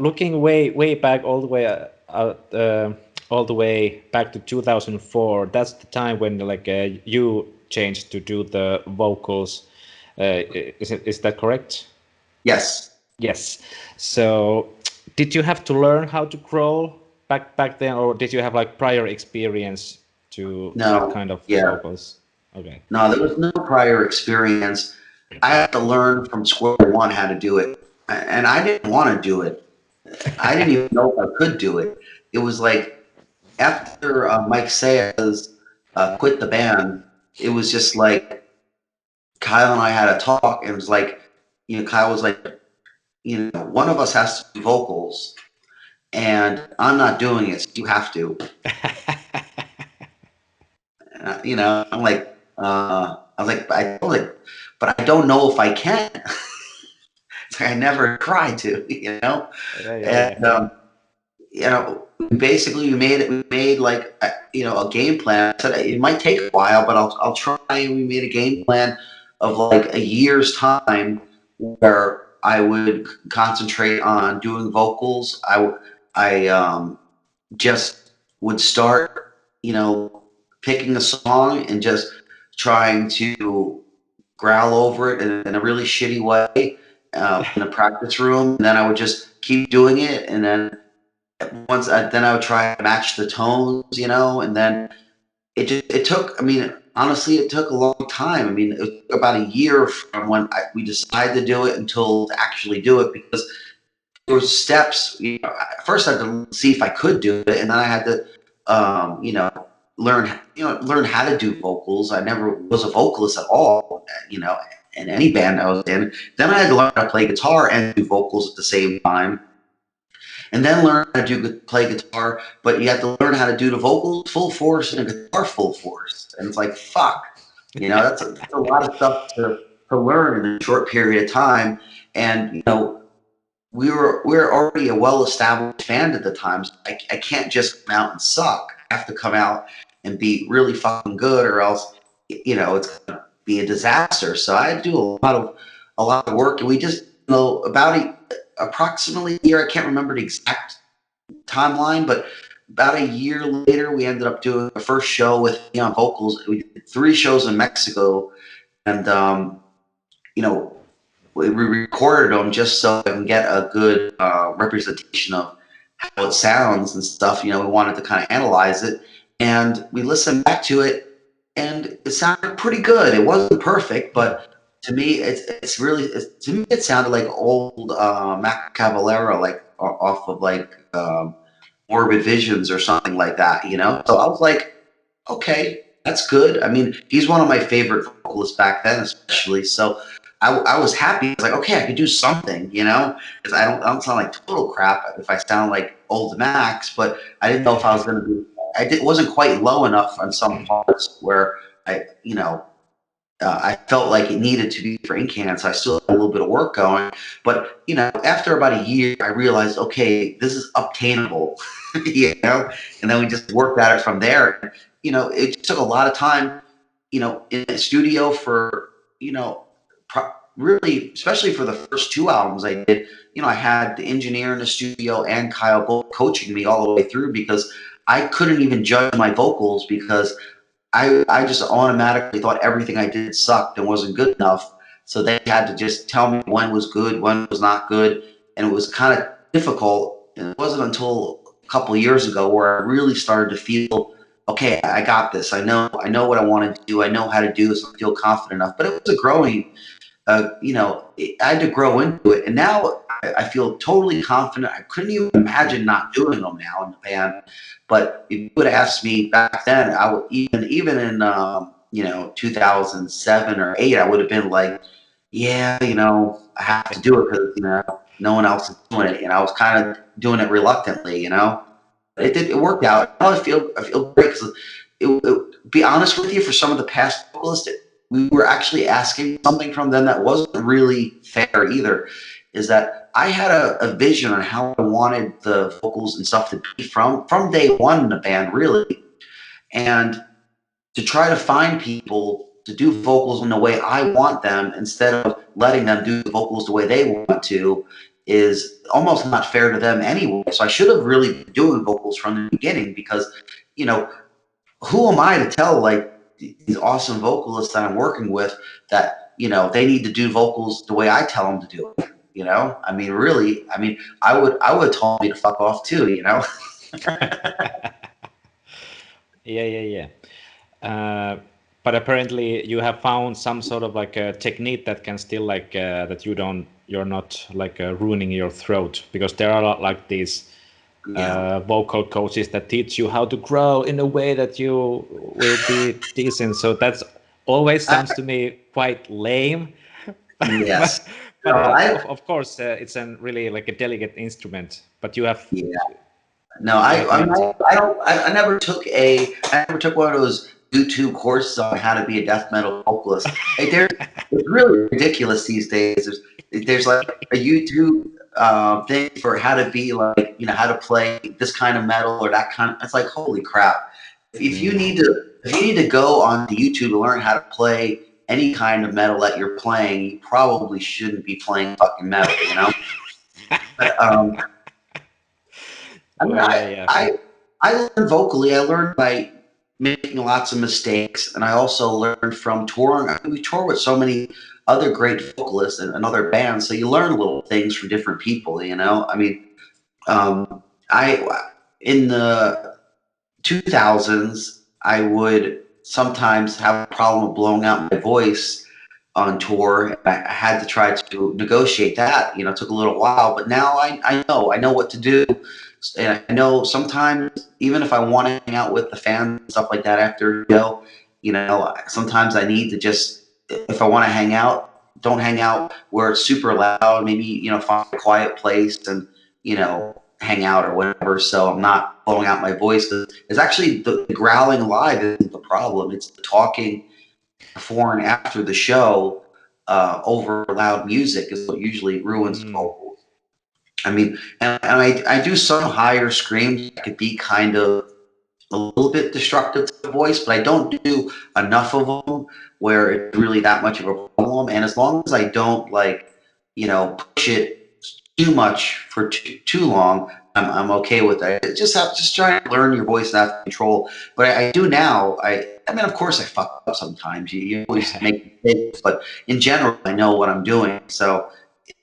Speaker 3: Looking way back, all the way back to 2004. That's the time when you changed to do the vocals. Is that correct?
Speaker 2: Yes.
Speaker 3: Yes. So, did you have to learn how to crawl back then, or did you have prior experience to that kind of vocals? Okay.
Speaker 2: No, there was no prior experience. I had to learn from square one how to do it, and I didn't want to do it. I didn't even know if I could do it. It was like after Mike Sayers quit the band, it was just like Kyle and I had a talk, and it was like, Kyle was like, one of us has to do vocals, and I'm not doing it, so you have to. I'm like, but I don't know if I can. It's like I never tried to, basically we made like a game plan. I said it might take a while, but I'll try. And we made a game plan of like a year's time where I would concentrate on doing vocals. I just would start, picking a song and just trying to growl over it in a really shitty way in a practice room. And then I would just keep doing it, and then then I would try to match the tones, and then it took. I mean, honestly, it took a long time. I mean, it took about a year from when we decided to do it until to actually do it, because there were steps. First I had to see if I could do it, and then I had to, learn how to do vocals. I never was a vocalist at all, in any band I was in. Then I had to learn how to play guitar and do vocals at the same time. And then learn how to play guitar, but you have to learn how to do the vocals full force and the guitar full force. And it's like, fuck, that's a lot of stuff to learn in a short period of time. And, we were already a well-established band at the time. So I can't just come out and suck. I have to come out and be really fucking good, or else, it's going to be a disaster. So I had to do a lot of work, and we just, approximately a year, I can't remember the exact timeline, but about a year later, we ended up doing the first show with me on vocals. We did 3 shows in Mexico, and we recorded them just so I can get a good representation of how it sounds and stuff. We wanted to kind of analyze it, and we listened back to it, and it sounded pretty good. It wasn't perfect, but to me, it sounded like old Mac Cavalera, like off of like Morbid Visions or something like that, So I was like, okay, that's good. I mean, he's one of my favorite vocalists back then, especially. So I was happy. I was like, okay, I could do something, because I don't sound like total crap if I sound like old Max, but I didn't know if I was going to be. Wasn't quite low enough on some parts where I felt like it needed to be for Incan, so I still had a little bit of work going. But, after about a year, I realized, okay, this is obtainable, and then we just worked at it from there. It took a lot of time, in the studio for, really, especially for the first 2 albums I did. I had the engineer in the studio and Kyle both coaching me all the way through, because I couldn't even judge my vocals because I just automatically thought everything I did sucked and wasn't good enough. So they had to just tell me when was good, when was not good. And it was kind of difficult. And it wasn't until a couple of years ago where I really started to feel, okay, I got this. I know what I want to do. I know how to do this. I feel confident enough. But it was a growing, I had to grow into it. And now I feel totally confident. I couldn't even imagine not doing them now in the band. But if you would have asked me back then, I would even in 2007 or 8, I would have been like, yeah, I have to do it because no one else is doing it. I was kind of doing it reluctantly. It worked out. Now I feel great because be honest with you, for some of the past vocalists, we were actually asking something from them that wasn't really fair either. Is that I had a vision on how I wanted the vocals and stuff to be from day one in the band, really. And to try to find people to do vocals in the way I want them instead of letting them do the vocals the way they want to is almost not fair to them anyway. So I should have really been doing vocals from the beginning because, who am I to tell like these awesome vocalists that I'm working with that, they need to do vocals the way I tell them to do it. Really, I would have told me to fuck off too,
Speaker 3: Yeah. But apparently you have found some sort of like a technique that can still like that you're not like ruining your throat, because there are a lot like these vocal coaches that teach you how to grow in a way that you will be decent. So that's always sounds to me quite lame.
Speaker 2: Yes.
Speaker 3: But of course, it's a really like a delicate instrument. But you have.
Speaker 2: Yeah. No, I never took one of those YouTube courses on how to be a death metal vocalist. It's really ridiculous these days. There's like a YouTube thing for how to be like, how to play this kind of metal or that kind of. It's like, holy crap! If you need to go on to YouTube to learn how to play any kind of metal that you're playing, you probably shouldn't be playing fucking metal, But, I learned vocally. I learned by making lots of mistakes, and I also learned from touring. We tour with so many other great vocalists and other bands, so you learn little things from different people. In the 2000s, I would sometimes have a problem with blowing out my voice on tour. I had to try to negotiate that. It took a little while, but now I know what to do. And I know sometimes, even if I want to hang out with the fans and stuff like that after a show, sometimes I need to just, if I want to hang out, don't hang out where it's super loud. Maybe, find a quiet place and, hang out or whatever. So I'm not blowing out my voice. It's actually the growling live isn't the problem. It's the talking before and after the show over loud music is what usually ruins vocals. And I do some higher screams that could be kind of a little bit destructive to the voice, but I don't do enough of them where it's really that much of a problem. And as long as I don't push it too much for too long, I'm okay with that. Just try to learn your voice and have control. But I do now. Of course I fuck up sometimes. You always make mistakes, but in general, I know what I'm doing. So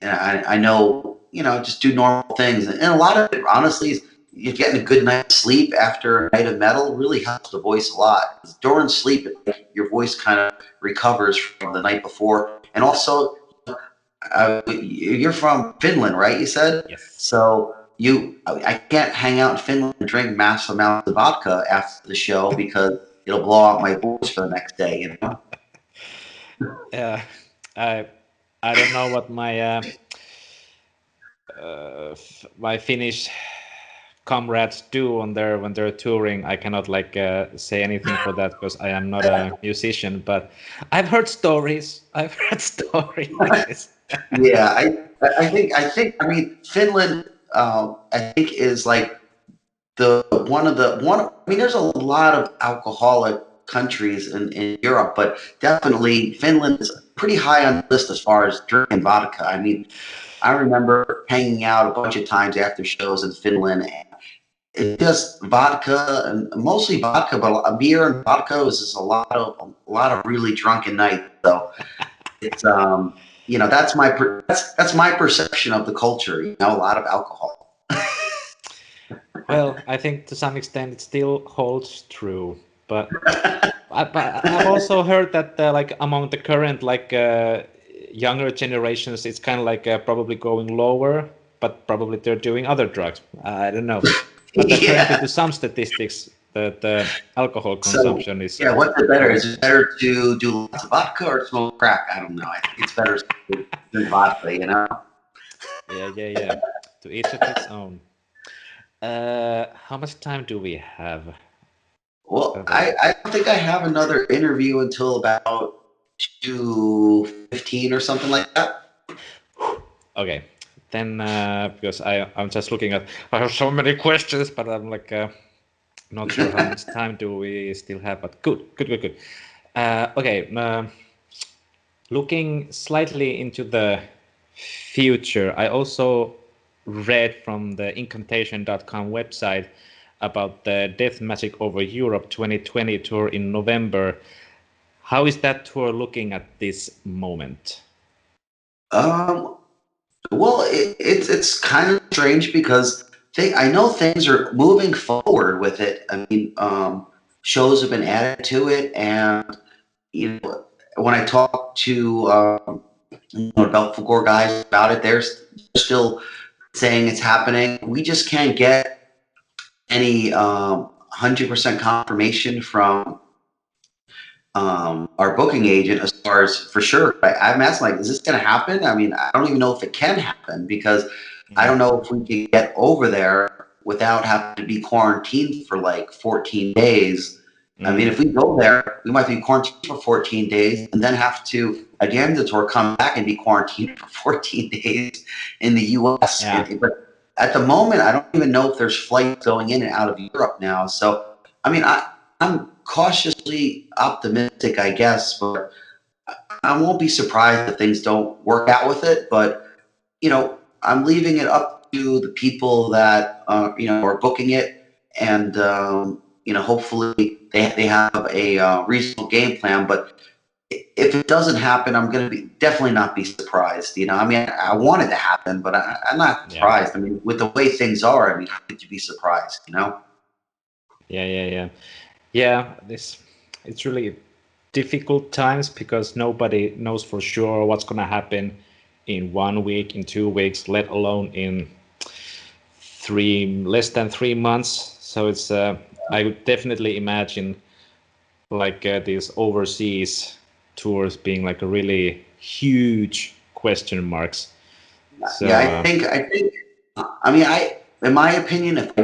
Speaker 2: I know, just do normal things. And a lot of it, honestly, is you're getting a good night's sleep after a night of metal really helps the voice a lot. During sleep, your voice kind of recovers from the night before. And also, you're from Finland, right? You said?
Speaker 3: Yes.
Speaker 2: So I can't hang out in Finland and drink massive amounts of vodka after the show because it'll blow out my voice for the next day.
Speaker 3: I don't know what my Finnish comrades do when they're touring. I cannot say anything for that because I am not a musician. But I've heard stories.
Speaker 2: Yeah, I think Finland I think is like there's a lot of alcoholic countries in Europe, but definitely Finland is pretty high on the list as far as drinking vodka. I remember hanging out a bunch of times after shows in Finland, and it's just vodka and mostly vodka, but a beer and vodka is just a lot of really drunken nights. So it's that's that's my perception of the culture. A lot of alcohol.
Speaker 3: Well, I think to some extent it still holds true, but I've also heard that like among the current younger generations, it's kind of like probably going lower, but probably they're doing other drugs. I don't know, but according to some statistics, that alcohol consumption is.
Speaker 2: Yeah, what's it better? Is it better to do lots of vodka or smoke crack? I don't know. I think it's better to drink vodka.
Speaker 3: Yeah. To each of its own. How much time do we have?
Speaker 2: Well, I don't think I have another interview until about 2:15 or something like that.
Speaker 3: Okay, then because I'm just looking at, I have so many questions, but I'm like not sure how much time do we still have. But good. Okay, looking slightly into the future, I also read from the Incantation.com website about the Death Magic Over Europe 2020 tour in November. How is that tour looking at this moment?
Speaker 2: Well, it's kind of strange because I know things are moving forward with it. I mean, shows have been added to it, and when I talk to about four guys about it, they're still saying it's happening. We just can't get any 100% confirmation from our booking agent as far as for sure. I'm asking, like, is this going to happen? I mean, I don't even know if it can happen because I don't know if we can get over there without having to be quarantined for like 14 days. I mean, if we go there, we might be quarantined for 14 days and then have to, at the end of the tour, come back and be quarantined for 14 days in the U.S.
Speaker 3: Yeah.
Speaker 2: But at the moment, I don't even know if there's flights going in and out of Europe now. So, I mean, I'm cautiously optimistic, I guess, but I won't be surprised if things don't work out with it. But, I'm leaving it up to the people that, are booking it. And, hopefully they have a reasonable game plan. But if it doesn't happen, I'm going to definitely not be surprised. I mean, I want it to happen, but I'm not surprised. I mean, with the way things are, I mean, how could you be surprised,
Speaker 3: Yeah, it's really difficult times because nobody knows for sure what's going to happen in 1 week, in 2 weeks, let alone in less than 3 months. So it's I would definitely imagine like these overseas tours being like a really huge question marks. So,
Speaker 2: yeah, I think. I mean, in my opinion, if I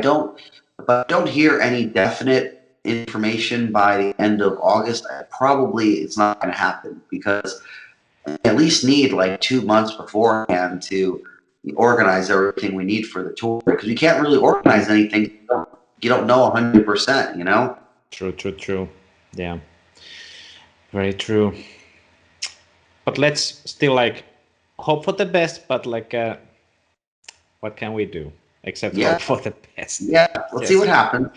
Speaker 2: don't hear any definite information by the end of August, it's not going to happen because I at least need like 2 months beforehand to organize everything we need for the tour because you can't really organize anything you don't know 100%.
Speaker 3: True. Yeah, very true. But let's still like hope for the best. But like, what can we do except hope for the best?
Speaker 2: Yeah, let's see what happens.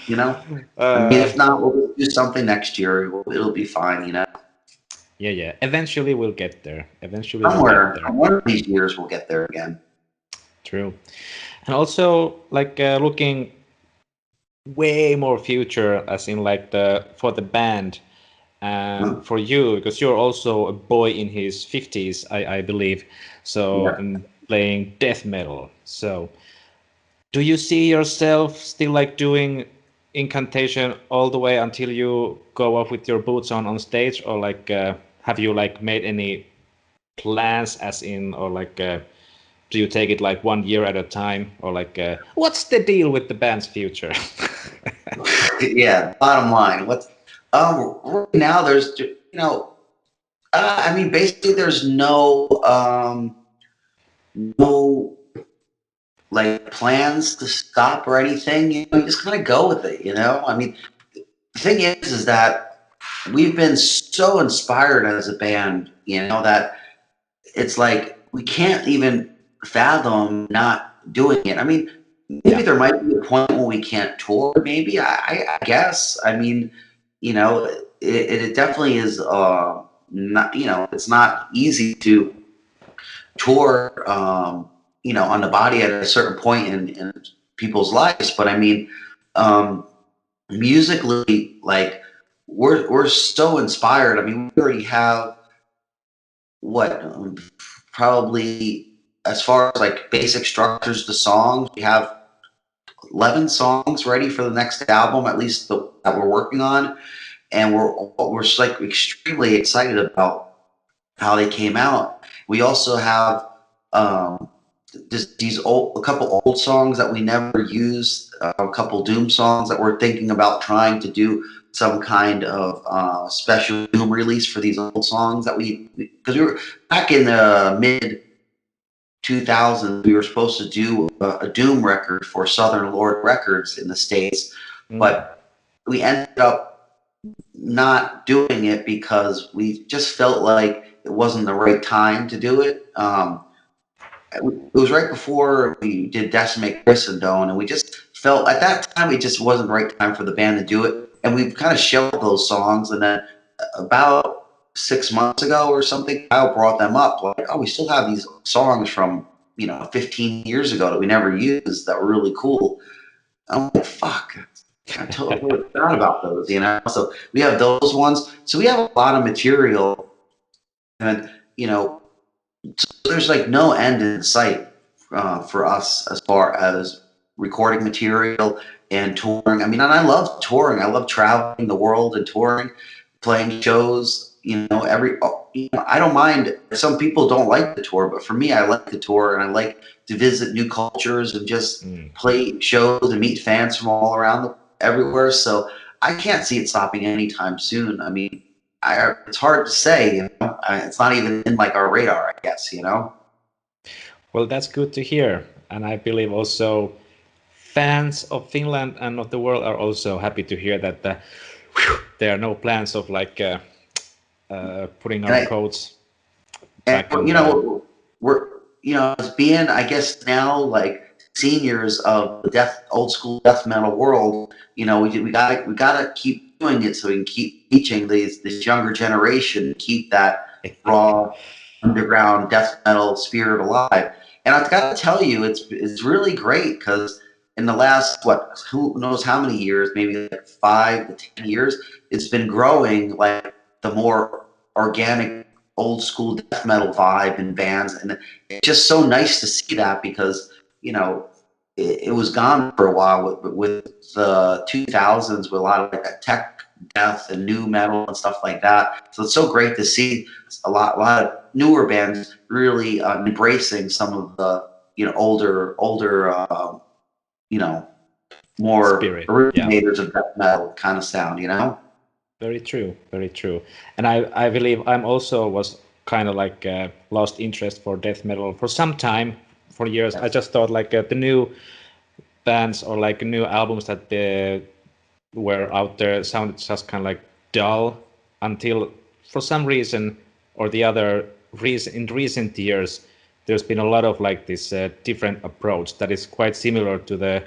Speaker 2: I mean, if not, we'll do something next year. It'll be fine.
Speaker 3: Yeah. Eventually, we'll get there.
Speaker 2: Somewhere, one of these years, we'll get there again.
Speaker 3: True, and also like looking way more future, as in like for the band. For you, because you're also a boy in his 50s, I believe, so playing death metal. So, do you see yourself still like doing Incantation all the way until you go off with your boots on stage, or like have you like made any plans, as in, or like do you take it like 1 year at a time, or like what's the deal with the band's future?
Speaker 2: Yeah, bottom line, right now there's I mean, basically there's no like plans to stop or anything. You just kind of go with it. I mean, the thing is that we've been so inspired as a band, that it's like we can't even fathom not doing it. I mean, maybe there might be a point when we can't tour. Maybe I guess. I mean, you know, it definitely is. Not, you know, it's not easy to tour. You know, on the body at a certain point in people's lives. But I mean, musically, like we're so inspired. I mean, we already have what probably as far as like basic structures to songs, we have 11 songs ready for the next album, at least that we're working on, and we're just, like extremely excited about how they came out. We also have a couple old songs that we never used, a couple Doom songs that we're thinking about trying to do some kind of special Doom release for these old songs that because we were back in the mid 2000s, we were supposed to do a Doom record for Southern Lord Records in the States, but we ended up not doing it because we just felt like it wasn't the right time to do it. It was right before we did Decimate Christendom, and we just felt at that time it just wasn't the right time for the band to do it. And we've kind of shelved those songs. And then about 6 months ago or something, Kyle brought them up. Like, oh, we still have these songs from 15 years ago that we never used that were really cool. I'm like, fuck, I totally forgot about those. So we have those ones. So we have a lot of material, and so there's like no end in sight for us as far as recording material and touring. I mean, and I love touring. I love traveling the world and touring, playing shows. I don't mind. Some people don't like the tour, but for me, I like the tour, and I like to visit new cultures and just play shows and meet fans from all around everywhere. So I can't see it stopping anytime soon. I mean, it's hard to say. It's not even in like our radar, I guess.
Speaker 3: Well, that's good to hear, and I believe also fans of Finland and of the world are also happy to hear that there are no plans of like putting our coats back.
Speaker 2: And we're as being, I guess, now like seniors of the old school death metal world. We gotta keep doing it so we can keep teaching this younger generation, keep that raw underground death metal spirit alive. And I've got to tell you, it's really great because in the last who knows how many years, maybe like 5 to 10 years, it's been growing like the more organic old school death metal vibe in bands, and it's just so nice to see that because it was gone for a while with the 2000s with a lot of like tech death and new metal and stuff like that. So it's so great to see a lot of newer bands really embracing some of the older more
Speaker 3: Spirit,
Speaker 2: originators of death metal kind of sound.
Speaker 3: Very true, very true. And I believe I'm also was kind of like lost interest for death metal for some time, for years. I just thought like the new bands or like new albums that were out there sounded just kind of like dull until for some reason or the other in recent years there's been a lot of like this different approach that is quite similar to the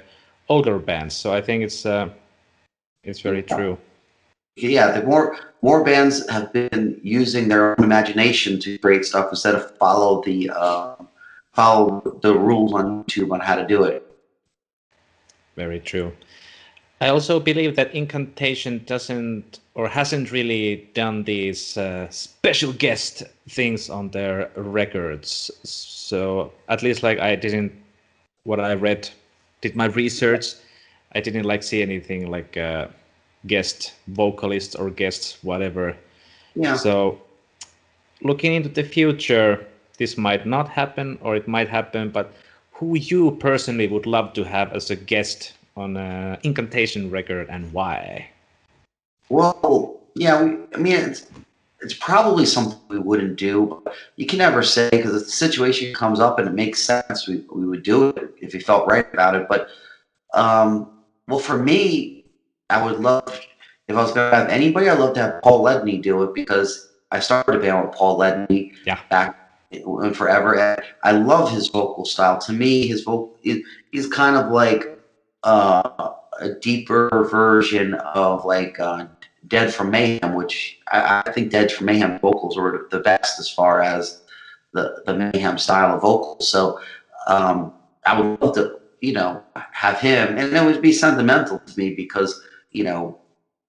Speaker 3: older bands. So I think it's very true.
Speaker 2: Yeah, the more bands have been using their own imagination to create stuff instead of follow the rules on YouTube on how to do it.
Speaker 3: Very true. I also believe that Incantation doesn't or hasn't really done these special guest things on their records. So at least like what I read, did my research, I didn't like see anything like guest vocalists or guests, whatever.
Speaker 2: Yeah.
Speaker 3: So looking into the future, this might not happen or it might happen, but who you personally would love to have as a guest on an Incantation record and why?
Speaker 2: Well, yeah, it's probably something we wouldn't do. But you can never say because if the situation comes up and it makes sense, we would do it if we felt right about it. But well, for me, I would love if I was going to have anybody. I'd love to have Paul Ledney do it because I started a band with Paul Ledney back forever. And I love his vocal style. To me, his vocal, he's kind of like a deeper version of like Dead from Mayhem, which I think Dead from Mayhem vocals were the best as far as the Mayhem style of vocals. So I would love to, have him, and it would be sentimental to me because,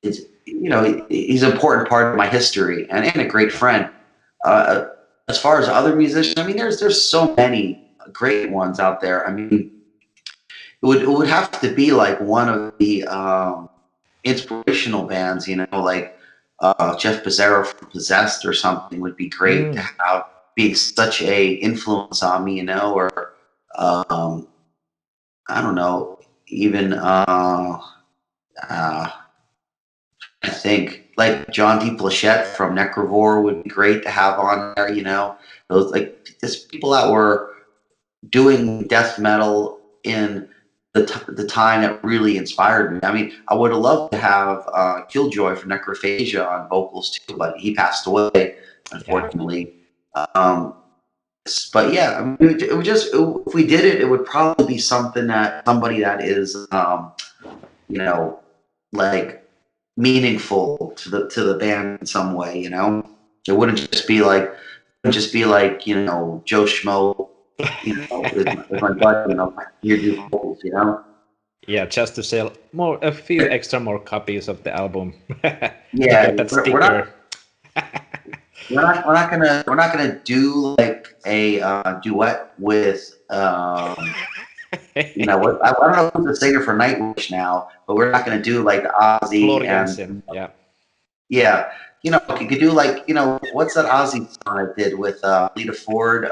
Speaker 2: it's, he's an important part of my history and a great friend. As far as other musicians, I mean, there's so many great ones out there. I mean, it would have to be like one of the inspirational bands, like Jeff Becerra from Possessed or something would be great to have be such a influence on me, or I don't know, even I think like John D. Plachette from Necrovore would be great to have on there, those like just people that were doing death metal in the time that really inspired me. I mean, I would have loved to have Killjoy from Necrophagia on vocals too, but he passed away, unfortunately. But yeah, I mean, it would just, if we did it, it would probably be somebody that is, like meaningful to the band in some way. It wouldn't just be like Joe Schmo. With my buddy, you do vocals,
Speaker 3: Yeah, just to sell a few extra more copies of the album.
Speaker 2: Yeah,
Speaker 3: that sticker.
Speaker 2: We're not gonna do like a duet with I don't know who's the singer for Nightwish now, but we're not gonna do like Ozzy
Speaker 3: and
Speaker 2: yeah. You could do like, what's that Ozzy song I did with Lita Ford?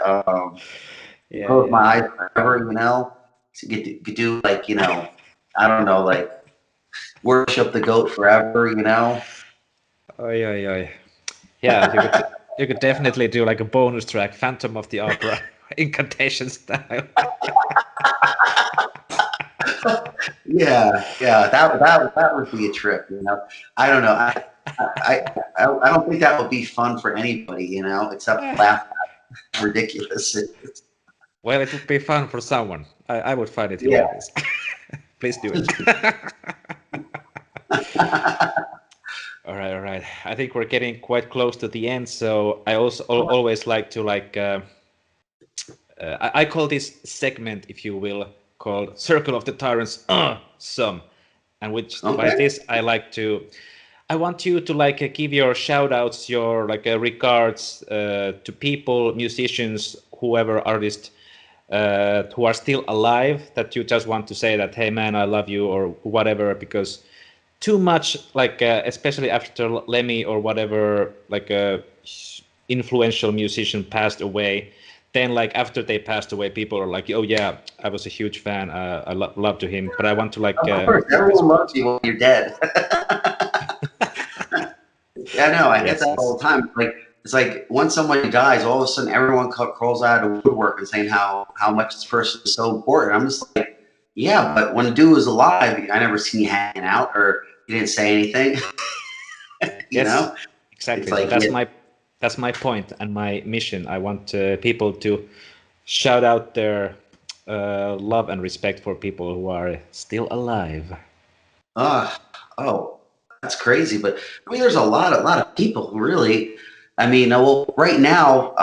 Speaker 2: Close My Eyes Forever, So you could do like, I don't know, like Worship the Goat Forever,
Speaker 3: Yeah, you could definitely do like a bonus track, Phantom of the Opera, Incantation style.
Speaker 2: Yeah, that would be a trip, I don't know. I don't think that would be fun for anybody, except laugh at ridiculous.
Speaker 3: Well, it would be fun for someone. I would find it hilarious. Please do it. All right. I think we're getting quite close to the end, so I also always like to I call this segment, if you will, called Circle of the Tyrants some, and by this I want you to give your shout outs, your regards to people, musicians, whoever artist who are still alive, that you just want to say that, hey man, I love you, or whatever, because too much especially after Lemmy or whatever, influential musician passed away, then after they passed away, people are like, oh yeah, I was a huge fan, I love to him, but I want to
Speaker 2: of course, everyone loves you when you're dead. Yeah, no, I get that all the time. It's like once somebody dies, all of a sudden everyone crawls out of the woodwork and saying how much this person is so important. I'm just like, yeah, but when the dude was alive, I never seen you hanging out or you didn't say anything. you know?
Speaker 3: Exactly. That's my point and my mission. I want people to shout out their love and respect for people who are still alive.
Speaker 2: Oh, that's crazy. But I mean, there's a lot of people who really. I mean, well, right now,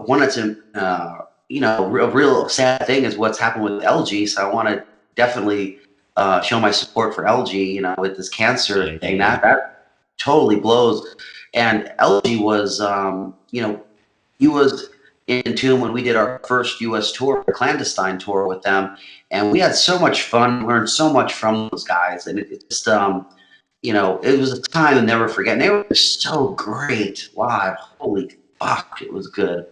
Speaker 2: one that's a real sad thing is what's happened with LG. So I want to definitely show my support for LG. With this cancer thing, that totally blows. And LG was, he was in Entomb when we did our first U.S. tour, a clandestine tour with them, and we had so much fun, learned so much from those guys, and it just, it was a time to never forget. And they were so great live. Holy fuck, it was good.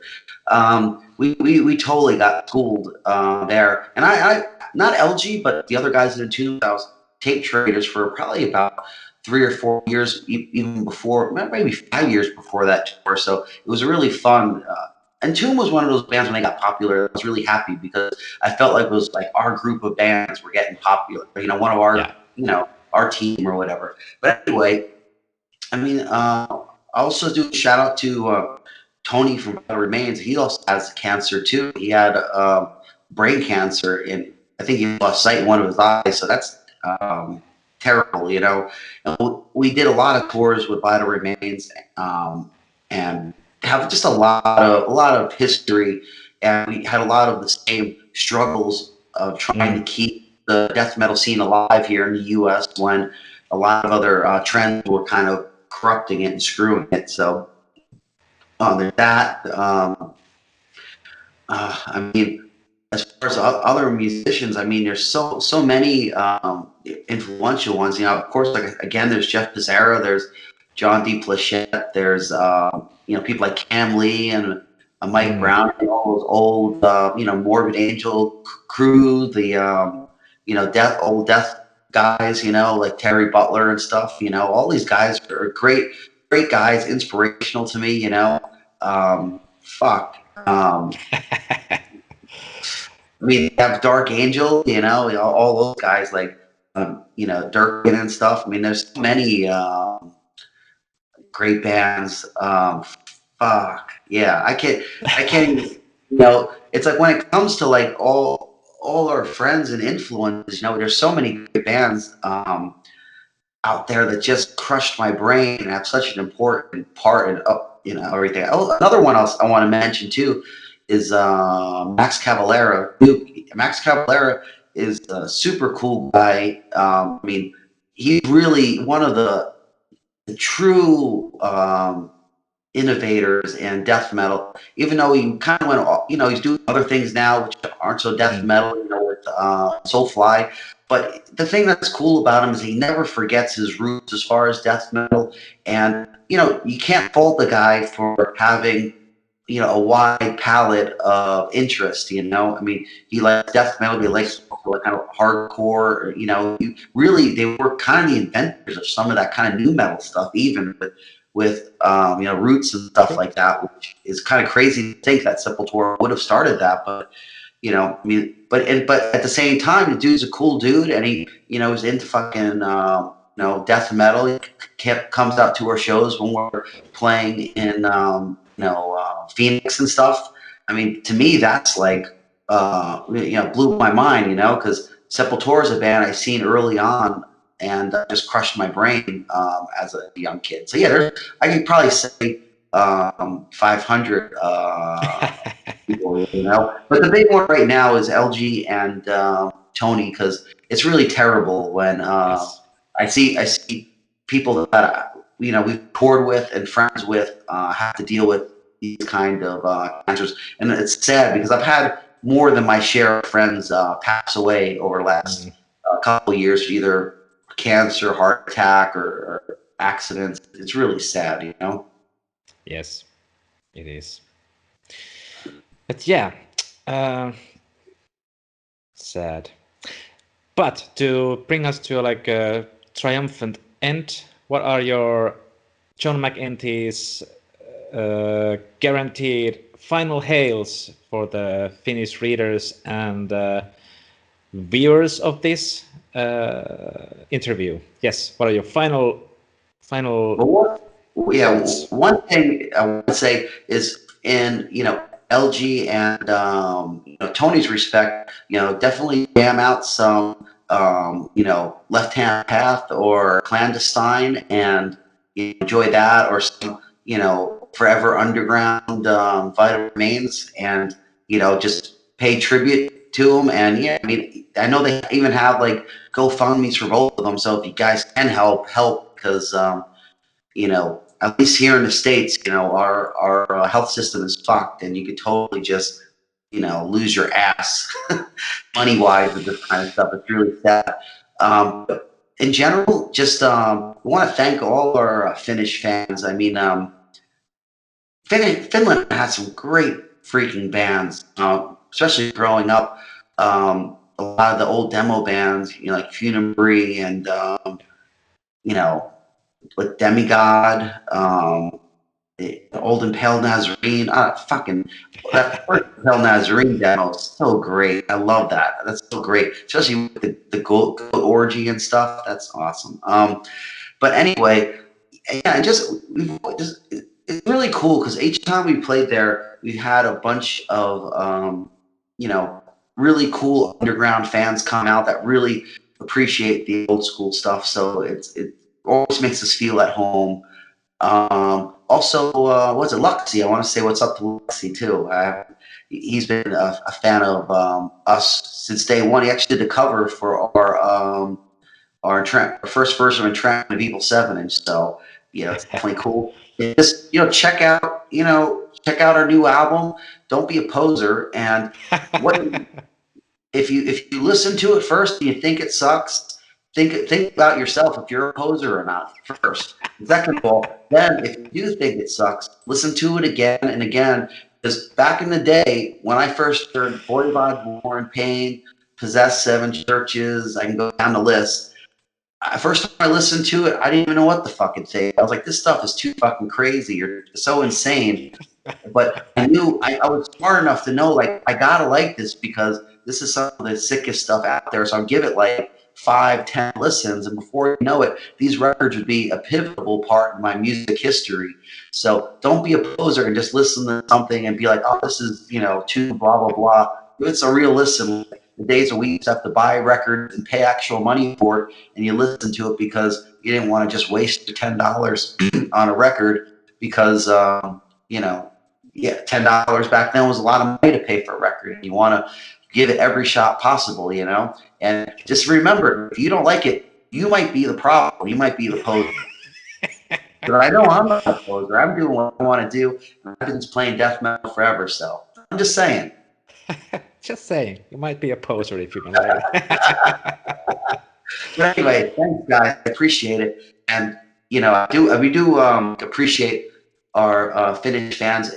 Speaker 2: We totally got schooled there, and I not LG, but the other guys in Entomb, I was tape traders for probably about 3 or 4 years, even before, maybe 5 years before that tour. So it was really fun. Entomb was one of those bands when they got popular. I was really happy because I felt like it was like our group of bands were getting popular. One of our, our team or whatever. But anyway, I mean, I also do a shout out to Tony from Remains. He also has cancer too. He had brain cancer, and I think he lost sight in one of his eyes, so that's terrible, you know. And we did a lot of tours with Vital Remains, and have just a lot of history, and we had a lot of the same struggles of trying to keep the death metal scene alive here in the U.S. when a lot of other trends were kind of corrupting it and screwing it. So there's that. I mean, as far as other musicians, I mean, there's so many influential ones. You know, of course, like again, there's Jeff Pizzara, there's John D. Plachette, there's you know, people like Cam Lee and Mike Brown, and all those old you know, Morbid Angel crew, the you know, old death guys, you know, like Terry Butler and stuff. You know, all these guys are great guys, inspirational to me. You know, fuck. I mean, you have Dark Angel, you know, all those guys like, you know, Durkin and stuff. I mean, there's so many great bands. Fuck, yeah, I can't even, you know, it's like when it comes to like all our friends and influences, you know, there's so many great bands out there that just crushed my brain and have such an important part in, you know, everything. Oh, another one else I want to mention too is Max Cavalera. Max Cavalera is a super cool guy. I mean, he's really one of the true innovators in death metal. Even though he kind of went, you know, he's doing other things now which aren't so death metal, you know, with Soulfly. But the thing that's cool about him is he never forgets his roots as far as death metal. And you know, you can't fault the guy for having, you know, a wide palette of interest. You know, I mean, he likes death metal, he likes like kind of hardcore. You know, really, they were kind of the inventors of some of that kind of new metal stuff, even with you know, Roots and stuff like that, which is kind of crazy to think that Sepultura would have started that. But you know, I mean, but at the same time, the dude's a cool dude, and he, you know, is into fucking you know, death metal. He comes out to our shows when we're playing in you know, Phoenix and stuff. I mean, to me, that's like you know, blew my mind, you know, because Sepultura is a band I seen early on and just crushed my brain as a young kid. So yeah, I could probably say 500 people, you know. But the big one right now is LG and Tony, because it's really terrible when I see people that you know, we've toured with and friends with have to deal with these kind of cancers, and it's sad because I've had more than my share of friends pass away over the last couple of years, either cancer, heart attack, or accidents. It's really sad, you know.
Speaker 3: Yes, it is. But yeah, sad. But to bring us to like a triumphant end, what are your John McEntee's guaranteed final hails for the Finnish readers and viewers of this interview? Yes, what are your final?
Speaker 2: Well, yeah, one thing I would say is, in, you know, LG and you know, Tony's respect, you know, definitely jam out some you know, Left Hand Path or Clandestine and you enjoy that, or some, you know, Forever Underground, Vital Remains, and you know, just pay tribute to them. And yeah, I mean, I know they even have like GoFundMe's for both of them, so if you guys can help, because you know, at least here in the States, you know, our health system is fucked, and you could totally just, you know, lose your ass money wise with this kind of stuff. It's really sad. But in general, just want to thank all our Finnish fans. I mean, Finland has some great freaking bands, especially growing up. A lot of the old demo bands, you know, like Funebree and you know, with Demigod, the Old Impale Nazarene. Fucking that first Impale Nazarene demo is so great. I love that. That's so great, especially with the goat orgy and stuff. That's awesome. But anyway, yeah, and it's really cool because each time we played there, we've had a bunch of you know, really cool underground fans come out that really appreciate the old school stuff. So it always makes us feel at home. Also, what's it, Luxy? I want to say what's up to Luxy too. He's been a fan of us since day one. He actually did the cover for our first version of Entrapment of Evil 7-inch. So it's definitely cool. Just check out our new album. Don't be a poser. And if you listen to it first and you think it sucks, think about yourself if you're a poser or not first. Second of all, then if you do think it sucks, listen to it again and again. Because back in the day, when I first heard Voivod, War and Pain, Possessed, Seven Churches, I can go down the list. First time I listened to it, I didn't even know what the fuck it said. I was like, this stuff is too fucking crazy. You're so insane. But I knew I was smart enough to know, like, I gotta like this because this is some of the sickest stuff out there. So I'll give it like 5-10 listens, and before you know it, these records would be a pivotal part of my music history. So don't be a poser and just listen to something and be like, oh, this is too blah blah blah. It's a real listen. The days we used to have to buy records and pay actual money for it, and you listen to it because you didn't want to just waste your $10 on a record because $10 back then was a lot of money to pay for a record. You want to give it every shot possible, and just remember, if you don't like it, you might be the problem. You might be the poser. But I know I'm not a poser. I'm doing what I want to do. I've been playing death metal forever, so I'm just saying.
Speaker 3: Just saying, you might be a poser if you don't like it.
Speaker 2: But anyway, thanks guys. I appreciate it, and we do appreciate our Finnish fans.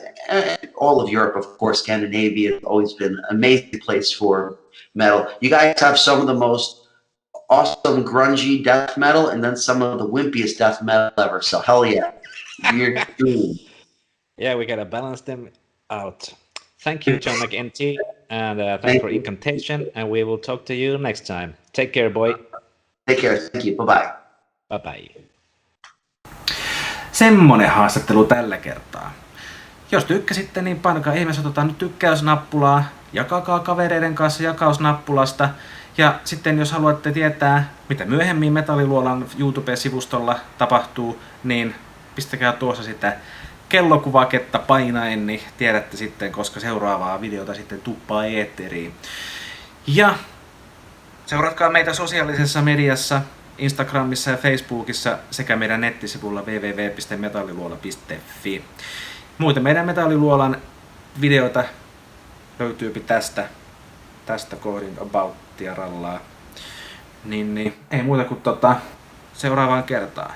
Speaker 2: All of Europe, of course. Scandinavia has always been an amazing place for metal. You guys have some of the most awesome grungy death metal, and then some of the wimpiest death metal ever. So hell yeah, you're doing.
Speaker 3: Yeah, we gotta balance them out. Thank you, John McEntee, and thanks for Incantation, and we will talk to you next time. Take care, boy.
Speaker 2: Take care. Thank you. Bye-bye.
Speaker 3: Bye-bye.
Speaker 1: Semmonen haastattelu tällä kertaa. Jos tykkäsitte, niin painakaa ihmeessä nyt tykkäysnappulaa, jakakaa kavereiden kanssa jakausnappulasta, ja sitten jos haluatte tietää, mitä myöhemmin Metalliluolan YouTube-sivustolla tapahtuu, niin pistäkää tuossa sitä kellokuvaketta painaen, niin tiedätte sitten, koska seuraavaa videota sitten tuppaa eetteriin. Ja seuratkaa meitä sosiaalisessa mediassa, Instagramissa ja Facebookissa sekä meidän nettisivulla www.metalliluola.fi. Muita meidän Metalliluolan videoita löytyypi tästä kohdin abouttia rallaa. Niin, ei muuta kuin seuraavaan kertaan.